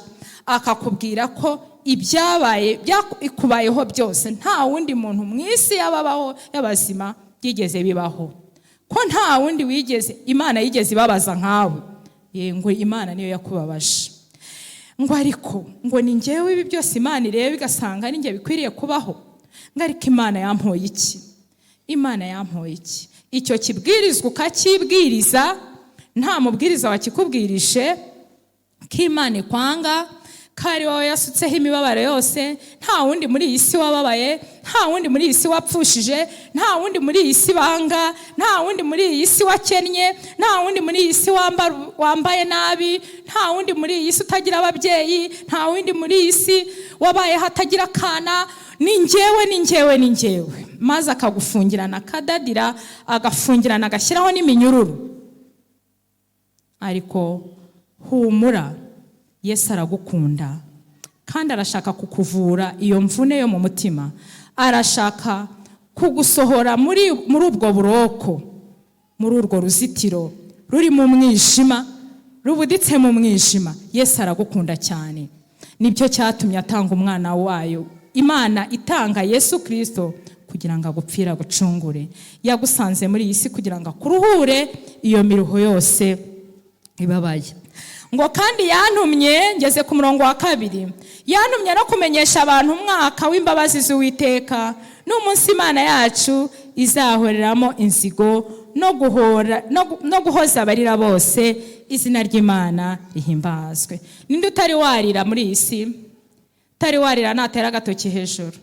akakubwira ko ibyabaye byikubayeho byose nta wundi muntu mu isi yababaho y'abazima byigeze bibaho, ko nta wundi wigeze Imana yigeze ibabaza nkawe. Ngo Imana niyo yakubabaje. Ngo ariko ngo ni njyewe ibi byose Imana ireba igasanga ari njye bikwiriye kubaho. Ngo ariko Imana yampoye iki? Imana yampoye iki? Icyo kibwirizwa ukakibwiriza, nta mubwiriza wakikubwirishe, ko Imana ikwanga, kari wowe yasutseho imibabaro yose, nta wundi muri iyi si wababaye, nta wundi muri iyi si wapfushije, nta wundi muri iyi si banga, nta wundi muri iyi si wakennye, nta wundi muri iyi si wambaye nabi, nta wundi muri iyi si utagira ababyeyi, nta wundi muri iyi si wabaye hatagira akana. Ni njyewe. Maze akagufungirana, akadadira, agafungirana, agashyiraho n'iminyururu. Ariko humura, Yesu aragukunda kandi arashaka kukuvura iyo mvune yo mu mutima. Arashaka kugusohora muri ubwo buroko, muri urwo ruzitiro ruri mu mwijima, rubuditse mu mwijima. Yesu aragukunda cyane. Nibyo cyatumye atanga umwana wayo. Imana itanga Yesu Kristo kugira ngo agupfira gucungure. Yagusanze muri iyi si kugira ngo akuruhure iyo miruho yose ibabaye. Ngo kandi yantumye, ngeze ku murongo wa 2, yantumye no kumenyesha abantu umwaka w'imbabazi z'Uwiteka n'umunsi Imana yacu izahoreramo inzigo no guhoza abarira bose. Izina ry'Imana rihimbazwe. Ninde utari warira muri iyi si? Utari warira natera agatoki hejuru.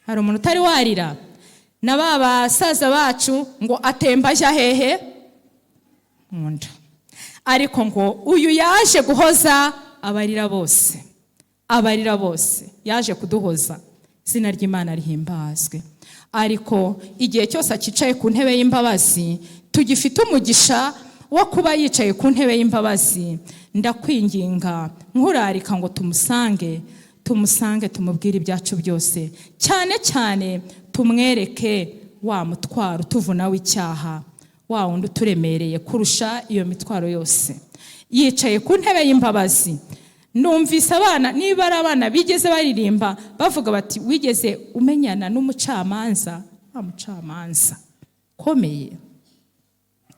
Hari umuntu utari warira? Na basaza bacu ngo atemba ajya hehe? Munda. Ariko ngo uyu yaje guhoza abarira bose. Abarira bose yaje kuduhoza. Izina ry'Imana rihimbazwe. Ariko igihe cyose akicaye ku ntebe y'imbabazi, tugifite umugisha wo kuba yicaye ku ntebe y'imbabazi. Ndakwinginga nkurarika ngo tumusange, tumubwire ibyacu byose, cyane cyane tumwereke wa mutwaro tuvuna w'icyaha, wa wundi uturemereye kurusha iyo mitwaro yose. Yicaye ku ntebe y'imbabazi. Numvise abana, niba ari abana bigeze baririmba bavuga bati, wigeze umenyana n'umucamanza? Wa mucamanza komeye.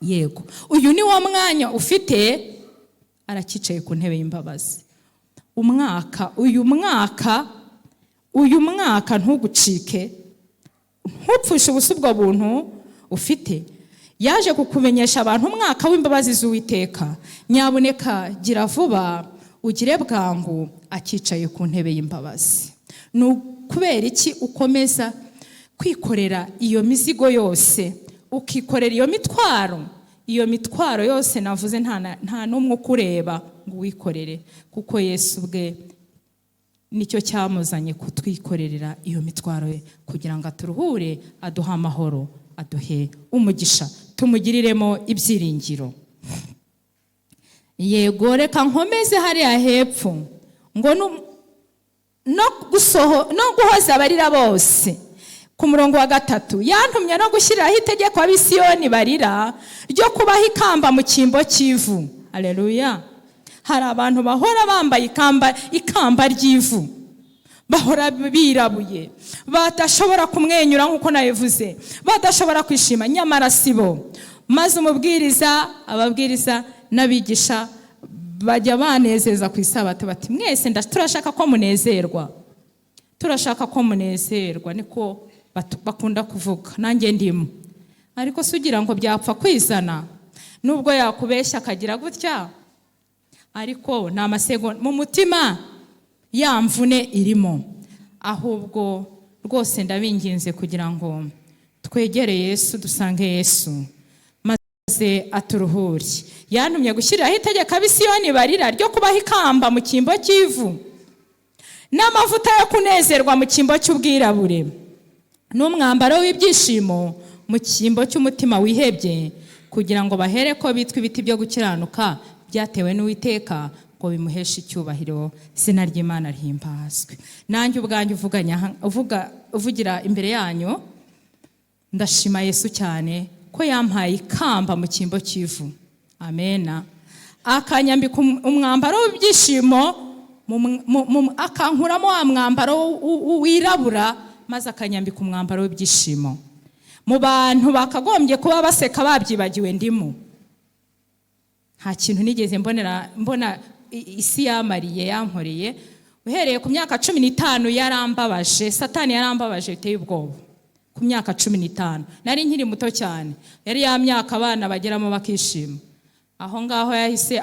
Yego, uyu ni wo mwanya ufite. Arakicaye ku ntebe y'imbabazi. Uyu mwaka ntugucike, ntupfushe ubusa ubwo buntu ufite. Yaje kukumenyesha abantu umwaka w'imbabazi z'Uwiteka. Nyabuneka gira vuba, ugire bwangu, akicaye ku ntebe y'imbabazi. Kubera iki ukomeza kwikorera iyo mizigo yose, ukikorera iyo mitwaro yose navuze? Nta n'umwe ukureba ngo wikorere, kuko Yesu bwe nicyo cyamuzanye kutwikorerera iyo mitwaro ye, kugira ngo aturuhure, aduhe amahoro, aduhe umugisha, tumugiriremo ibyiringiro. Yego, reka nkomeze hariya hepfo ngo no guhoza abarira bose. Ku murongo wa 3, yantumye no gushyiraho itegeko ab'Isiyoni barira ryo kubaha ikamba mu cyimbo cy'ivu. Haleluya. Hari abantu bahora bambaye ikamba ry'ivu, bahora birabuye, badashobora kumwenyura nk'uko nabivuze, badashobora kwishima, nyamara sibo. Maze ababwiriza n'abigisha bajya banezeza ku isabato bati mwese turashaka ko munezerwa, turashaka ko munezerwa, niko bakunda kuvuga, nanjye ndimo. Ariko sugira ngo byapfa kwizana, nubwo yakubeshya akagira gutya, ariko nta masegonda mu mutima yamvune irimo. Ahubwo rwose ndabinginze kugira ngo twegere Yesu, dusange Yesu maze aturuhure. Yantumye gushyiriraho itegeko ab'Isiyoni barira ryo kubaha ikamba mu cyimbo cy'ivu n'amavuta yo kunezerwa mu cyimbo cy'ubwirabure n'umwambaro w'ibyishimo mu cyimbo cy'umutima wihebye, kugira ngo bahere ko bitwa ibiti byo gukiranuka byatewe n'Uwiteka, ngo bimuheshe icyubahiro, izina ry'Imana rihimbazwe. Nanjye ubwanjye uvugira imbere yanyu, ndashima Yesu cyane ko yampaye ikamba mu cyimbo cy'ivu, amena, akanyambika umwambaro w'ibyishimo, akankuramo wa mwambaro wirabura, maze akanyambika umwambaro w'ibyishimo. Mu bantu bakagombye kuba baseka babyibagiwe ndimo. Nta kintu nigeze mbona isi yamariye yankoreye. Uhereye ku myaka 15 yarambabaje, Satani yarambabaje biteye ubwoba. Ku myaka 15 nari nkiri muto cyane, yari ya myaka abana bageramo bakishima. Aho ngaho yahise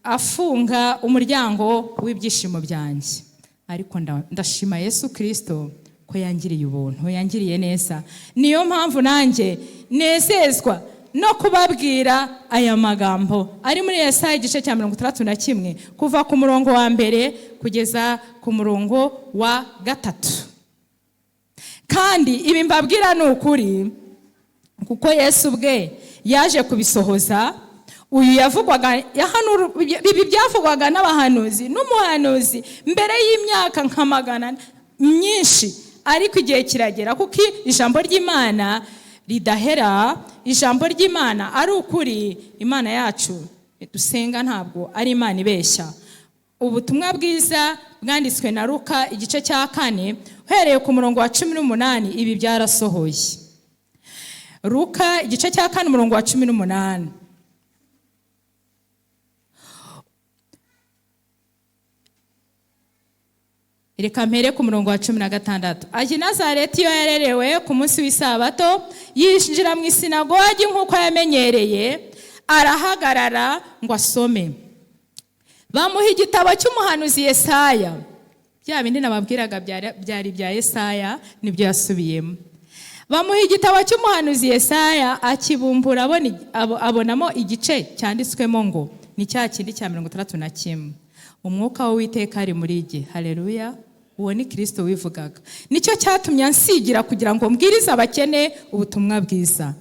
afunga umuryango w'ibyishimo byanjye. Ariko ndashima Yesu Kristo ko yangiriye ubuntu, yangiriye neza. Niyo mpamvu nanjye nezezwa no kubabwira aya magambo ari muri Yesaya igice cya 61 kuva ku murongo wa mbere kugeza ku murongo wa 3. Kandi ibi mbabwira ni ukuri, kuko Yesu bwe yaje kubisohoza. Uyu ibi byavugwaga n'abahanuzi n'umuhanuzi mbere y'imyaka nka 100 myinshi, ariko igihe kiragera kuko ijambo ry'Imana ridahera. Ijambo ry'Imana ari ukuri. Imana yacu dusenga ntabwo ari Imana ibeshya. Ubutumwa bwiza bwanditswe na Luka igice cya 4 uhereye ku murongo wa 18, ibi byarasohoye. Luka igice cya 4 umurongo wa 18. Reka mpere ku murongo wa 16. Aje Nazareti yo yarerewe ku munsi w'isabato, yinjira mu isinagogi nk'uko yamenyereye, arahagarara ngo asome. Bamuha igitabo cy'umuhanuzi Yesaya. Bya bindi nababwiraga byari bya Yesaya nibyo yasubiyemo. Bamuha igitabo cy'umuhanuzi Yesaya, akibumbura abonamo igice cyanditswemo ngo ni cya kindi cya 61. Umwuka w'Uwiteka ari muri jye. Haleluya. Uwo ni Kristo wivugaga. Nicyo cyatumye ansigira kugira ngo mbwirize abakene ubutumwa bwiza.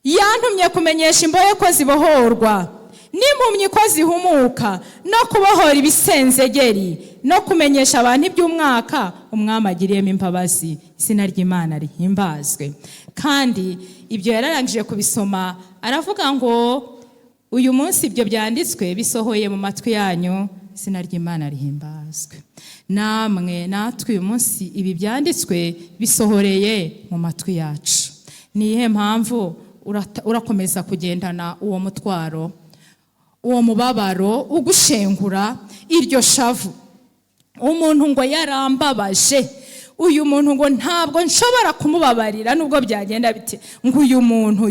Yantumye kumenyesha imbohe ko zibohorwa, n'impumyi ko zihumuka, no kubohora ibisenzegeri, no kumenyesha abantu iby'umwaka umwami agiriyemo imbabazi. Izina ry'Imana rihimbazwe. Kandi ibyo yararangije kubisoma, aravuga ngo uyu munsi ibyo byanditswe bisohoye mu matwi yanyu. Izina ry'Imana rihimbazwe. Natwe uyu munsi ibi byanditswe bisohoreye mu matwi yacu. Nihe mpamvu urakomeza kugendana uwo mutwaro, uwo mubabaro ugushengura, iryo shavu? Umuntu ngo yarambabaje, uyu muntu ngo ntabwo nshobora kumubabarira nubwo byagenda bite, ngo uyu muntu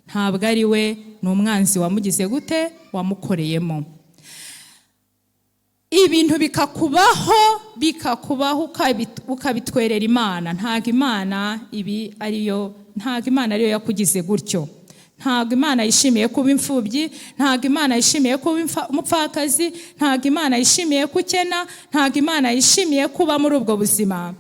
ntabwo ari we, ni umwanzi wamugize gute, wamukoreyemo. Ibintu bikakubaho ukabitwerera Imana. Ntabwo Imana ariyo yakugize gutyo. Ntabwo Imana yishimiye kuba imfubyi, ntabwo Imana yishimiye kuba umupfakazi, ntabwo Imana yishimiye kukena, ntabwo Imana yishimiye kuba muri ubwo buzima.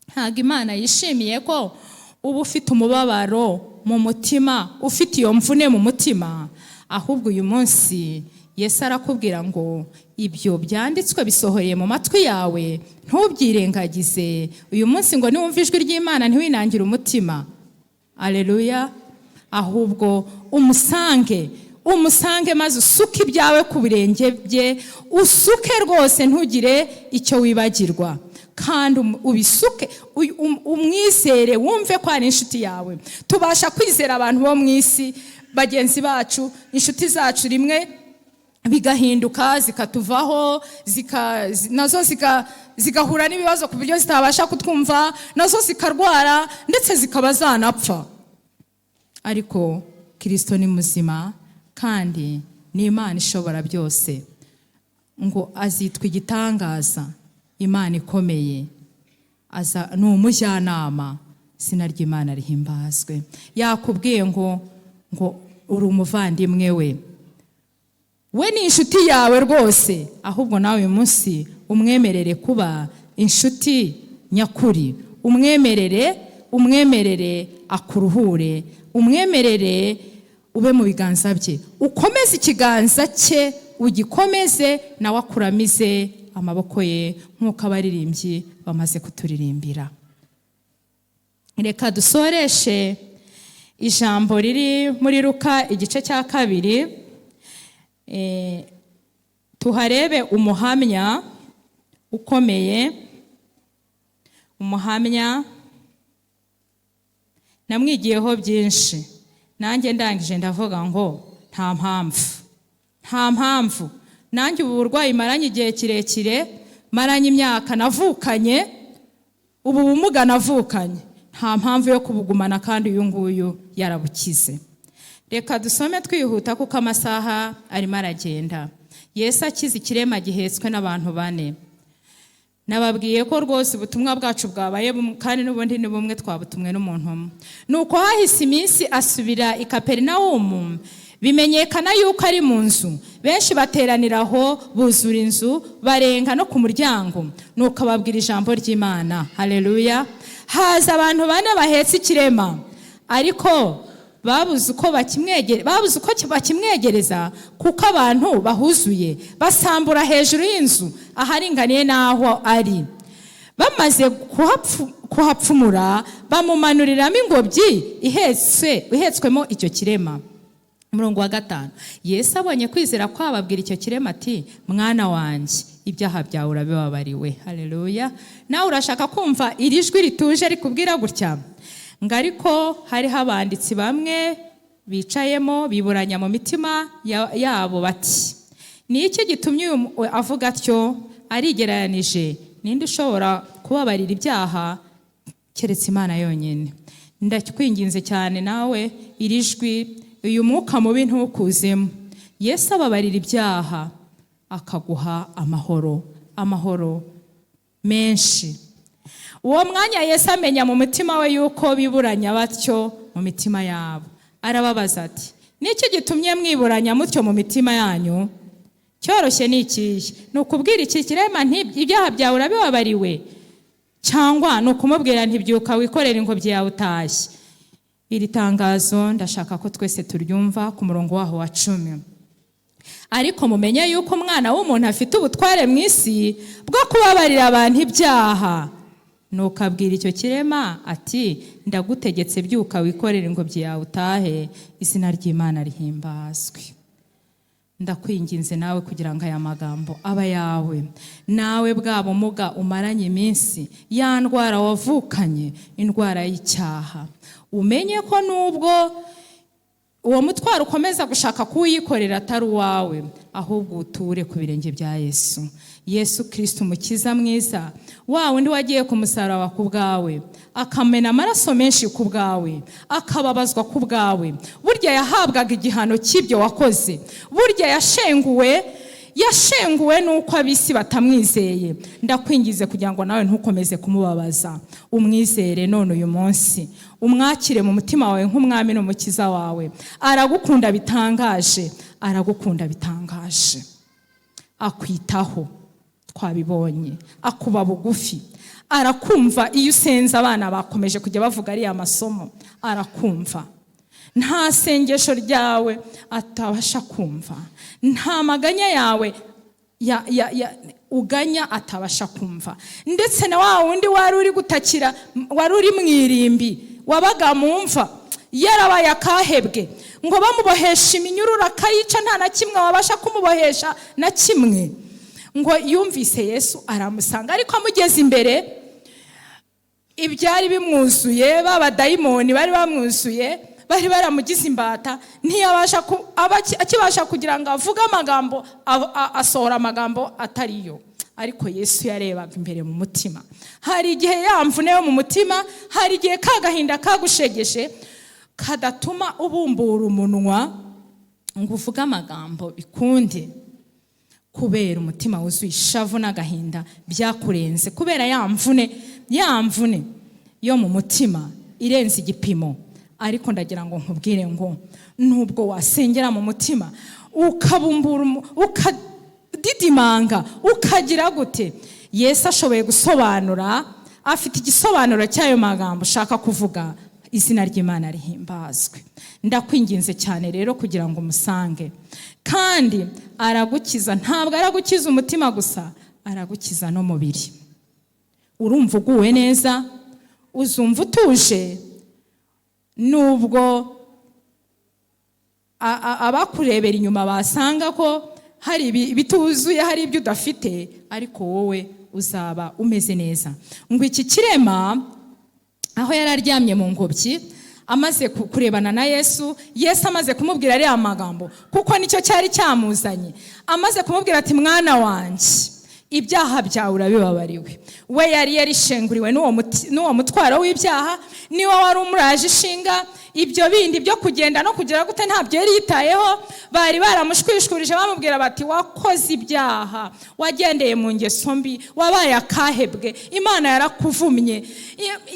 Ntabwo Imana yishimiye ko uba ufite umubabaro mu mutima, ufite iyo mvune mu mutima. Ahubwo uyu munsi Yesu arakubwira ngo ibyo byanditswe bisohoreye mu matwi yawe, ntubyirengagize. Uyu munsi ngo niwumva ijwi ry'Imana ntiwinangire umutima. Aleluya. Ahubwo umusange umusange maze usuke ibyawe ku birenge bye, usuke rwose ntugire icyo wibagirwa, kandi ubisuke umwizere, wumve ko ari inshuti yawe. Tubasha kwizera abantu bo mu isi, bagenzi bacu, inshuti zacu, rimwe bigahinduka zikatuvaho, nazo zigahura n'ibibazo ku buryo zitabasha kutwumva, nazo zikarwara ndetse zikaba zanapfa. Ariko Kristo ni muzima kandi ni Imana ishobora byose, ngo azitwa igitangaza, Imana ikomeye, ni umujyanama, izina ry'Imana rihimbazwe. Yakubwiye ngo uri umuvandimwe we ni inshuti yawe rwose, ahubwo nawe uyu munsi umwemerere kuba inshuti nyakuri, umwemerere akuruhure, umwemerere ube mu biganza bye, ukomeze ikiganza cye, ugikomeze nawe akuramize amaboko ye, nk'uko abaririmbyi bamaze kuturirimbira. Reka dusoreshe ijambo riri muri Luka igice cya 2, tuharebe umuhamya ukomeye. Umuhamya namwigiyeho byinshi, nanjye ndangije ndavuga ngo nta mpamvu nanjye ubu burwayi maranye igihe kirekire, maranye imyaka navukanye, ubu bumuga navukanye, nta mpamvu yo kubugumana, kandi uyu nguyu yarabukize. Reka dusome twihuta kuko amasaha arimo aragenda. Yesu akize ikirema gihetswe n'abantu 4. Nababwiye ko rwose ubutumwa bwacu bwabaye, kandi n'ubundi ni bumwe twabutumwe n'umuntu umwe. Nuko hahise iminsi asubira i Kaperinawumu, bimenyekana yuko ari mu nzu. Benshi bateraniraho, buzura inzu, barenga no ku muryango. Nuko ababwira ijambo ry'Imana. Haleluya. Haza abantu 4 bahetse ikirema, ariko babuze uko bakimwegereza kuko abantu bahuzuye, basambura hejuru y'inzu aharinganiye n'aho ari. Bamaze kuhapfumura, bamumanuriramo ingobyi ihetswemo icyo kirema. Umurongo wa 5. Yesu abonye kwizera kwabo, ababwira icyo kirema ati, mwana wanjye, ibyaha byawe urabibabariwe. Haleluya. Nawe urashaka kumva iri jwi rituje rikubwira gutya? Ngo ariko hariho abanditsi bamwe bicayemo, biburanya mu mitima yabo bati, ni iki gitumye avuga atyo? Arigereranije, ninde ushobora kubabarira ibyaha keretse Imana yonyine? Ndakwinginze cyane nawe iri jwi, uyu mwuka mubi ntukuzemo. Yesu ababarira ibyaha, akaguha amahoro menshi. Uwo mwanya Yesu amenya mu mutima we yuko biburanya batyo mu mitima yabo. Arababaza ati, niki gitumye mwiburanya mutyo mu mitima yanyu? Cyoroshye ni ikihe? Ni ukubwira iki kirema nti ibyaha byawe urabibabariwe, cyangwa ni ukumubwira nti byuka wikorera ingobyi yawe utashye? Iri tangazo ndashaka ko twese turyumva ku murongo waho wa 10. Ariko mumenye yuko umwana w'umuntu afite ubutware mu isi bwo kubabarira abantu ibyaha. Nuko abwira icyo kirema ati, ndagutegetse byuka wikorera ingobyi yawe utahe, izina ry'Imana rihimbazwe. Ndakwinginze nawe kugira ngo aya magambo aba yawe, nawe bwa bumuga umaranye iminsi, ya ndwara wavukanye, indwara y'icyaha, umenye ko nubwo uwo mutwaro ukomeza gushaka kuwikorera atari uwawe, ahubwo uture ku birenge bya Yesu. Yesu Kristo umukiza mwiza, wa wundi wagiye ku musaraba ku bwawe, akamena amaraso menshi ku bwawe, akababazwa ku bwawe. Burya yahabwaga igihano cy'ibyo wakoze. Burya yashenguwe nuko abisi batamwizeye. Ndakwingize kugira ngo nawe ntukomeze kumubabaza, umwizere none uyu munsi, umwakire mu mutima wawe nk'umwami n'umukiza wawe. Aragukunda bitangaje, akwitaho, twabibonye, akuba bugufi, arakumva. Iyo usenze abana bakomeje kujya bavuga ari amasomo, arakumva. Nta sengesho ryawe atabasha kumva, nta maganya yawe uganya atabasha kumva. Ndetse na wa wundi wari uri gutakira, wari uri mu irimbi, wabaga mu mva, yarabaye akahebwe, ngo bamubohesha iminyururu akayica, nta na kimwe wabasha kumubohesha na kimwe. Ngo yumvise Yesu aramusanga, ariko amugeze imbere ibyari bimwuzuye, b'abadayimoni bari bamwuzuye, bari baramugize imbata, ntiyabasha akibasha kugira ngo avuge amagambo, asohora amagambo atariyo. Ariko Yesu yarebaga imbere mu mutima. Hari igihe yamvune yo mu mutima, hari igihe kagahinda kagushegeshe kadatuma ubumbura umunwa ngo uvuge amagambo bikunde, kubera umutima wuzuye ishavu n'agahinda byakurenze, kubera yamvune yo mu mutima irenze igipimo. Ariko ndagira ngo nkubwire ngo nubwo wasengera mu mutima ukabumbura ukadidimanga ukagira gute, Yesu ashoboye gusobanura, afite igisobanuro cy'ayo magambo ushaka kuvuga. Izina ry'Imana rihimbazwe. Ndakwinginze cyane rero kugira ngo umusange, kandi aragukiza. Ntabwo aragukiza umutima gusa, aragukiza no mubiri. Urumva uguwe neza, uzumva utuje, nubwo abakurebera inyuma basanga ko hari bituzuye, hari ibyo udafite, ariko wowe uzaba umeze neza. Ngo iki kirema aho yari aryamye mu ngobyi, amaze kurebana na Yesu, Yesu amaze kumubwira ariya magambo, kuko nicyo cyari cyamuzanye, amaze kumubwira ati mwana wanjye, ibyaha byawe urabibabariwe. We yari yarishenguriwe n'uwo mutwaro w'ibyaha, niwe wari umuraje ishinga. Ibyo bindi byo kugenda no kugira gute ntabyo yari yitayeho. Bari baramushwishkurije bamubwira bati wakoze ibyaha, wagendeye mu ngeso mbi, wabaye akahebwe, Imana yarakuvumye,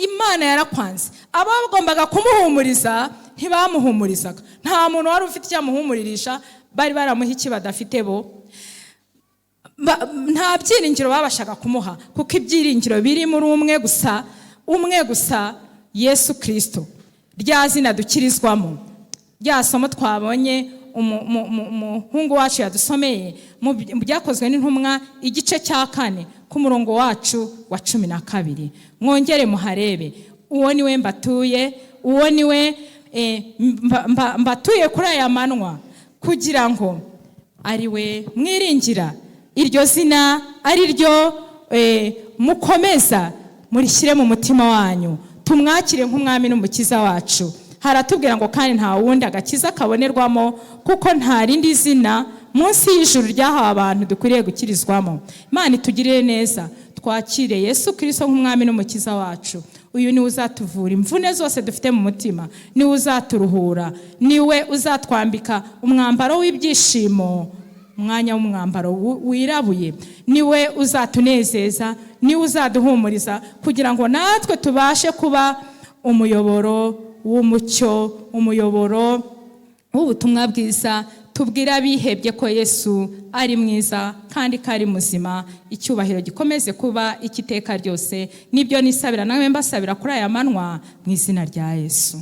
Imana yarakwanze. Abagombaga kumuhumuriza ntibamuhumurizaga. Nta muntu wari ufite icyamuhumuririsha, bari baramuha iki badafite bo. Nta byiringiro babashaga kumuha, kuko ibyiringiro biri muri umwe gusa, Yesu Kristo. Rya zina dukirizwamo, rya somo twabonye umuhungu wacu yadusomeye mu byakozwe n'intumwa igice cya 4 ku murongo wacu wa 12. Mwongere muharebe. Uwo niwe mbatuye, uwo niwe mbatuye kuri aya manwa, kugira ngo ari we mwiringira. Iryo zina ari ryo mukomeza murishyire mu mutima wanyu, tumwakire nk'umwami n'umukiza wacu. Haratubwira ngo kandi nta wundi agakiza kabonerwamo, kuko nta rindi zina munsi y'ijuru ryahawe abantu dukwiriye gukirizwamo. Imana itugirire neza, twakire Yesu Kristo nk'umwami n'umukiza wacu. Uyu niwe uzatuvura imvune zose dufite mu mutima, niwe uzaturuhura, niwe uzatwambika umwambaro w'ibyishimo, umwanya w'umwambaro wirabuye, niwe uzatunezeza, niwe uzaduhumuriza, kugira ngo natwe tubashe kuba umuyoboro w'umucyo, umuyoboro w'ubutumwa bwiza, tubwira abihebye ko Yesu ari mwiza kandi ko ari muzima. Icyubahiro gikomeze kuba ikiteka ryose. Nibyo nisabira nawe mbasabira kuri aya manwa mu izina rya Yesu.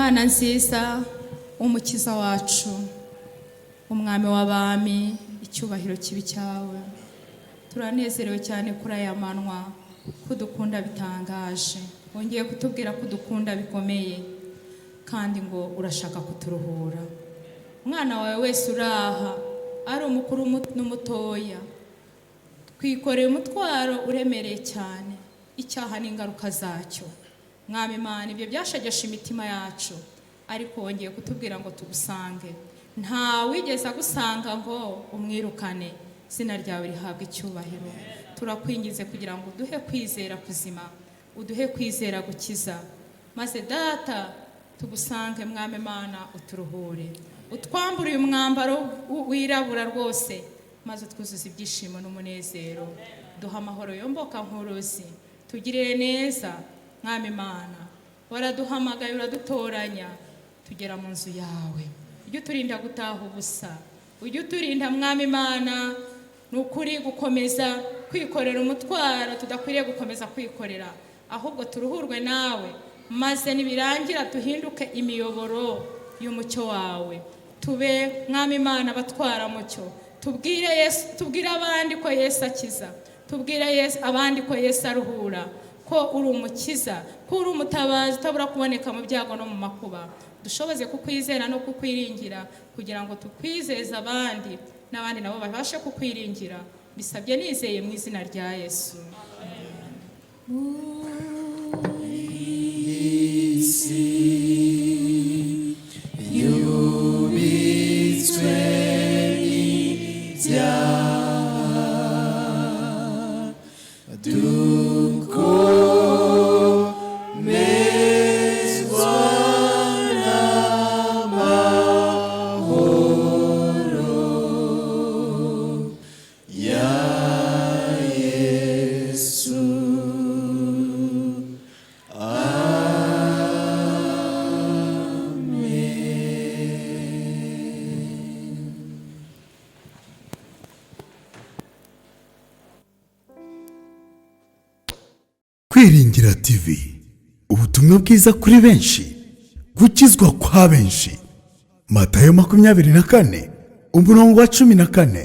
Mana nziza, umukiza wacu, umwami w'abami, icyubahiro kibi cyawe. Turanezerewe cyane kuri aya manwa, kudukunda bitangaje. Wongeye kutubwira kudukunda bikomeye, kandi ngo urashaka kuturuhura. Umwana wawe wese uraha, ari umukuru n'umutoya, twikoreye umutwaro uremereye cyane, icyaha n'ingaruka zacyo. Mwami Imana, ibyo byashegesha imitima yacu, ariko wongeye kutubwira ngo tugusange. Nta wigeze agusanga ngo umwirukane. Izina ryawe rihabwa icyubahiro. Turakwingize kugira ngo uduhe kwizera kuzima, uduhe kwizera gukiza, maze data tugusange Mwami Imana, uturuhure, utwambure uyu mwambaro wirabura rwose, maze twuzuze ibyishimo n'umunezero. Duha amahoro yomboka nk'uruzi, tugirire neza Mwami Imana. Waraduhamagaye, uradutoranya, tugera mu nzu yawe. Ujye uturinda gutaha ubusa, ujye uturinda Mwami Imana nukuri gukomeza kwikorera umutwaro tudakwiriye gukomeza kwikorera, ahubwo turuhurwe nawe, maze nibirangira tuhinduke imiyoboro y'umucyo wawe. Tube Mwami Imana batwara mucyo, tubwire Yesu, tubwire abandi ko Yesu akiza, tubwire Yesu abandi ko Yesu aruhura, ko uri umukiza, ko uri umutabazi utabura kuboneka mu byago no mu makuba. Dushoboze kukwizera no kukwiringira, kugira ngo tukwizeze abandi, n'abandi nabo babashe kukwiringira. Bisabye nizeye mu izina rya Yesu. Kwiringira TV, ubutumwa bwiza kuri benshi, gukizwa kwa benshi. Matayo 24 umurongo wa 14.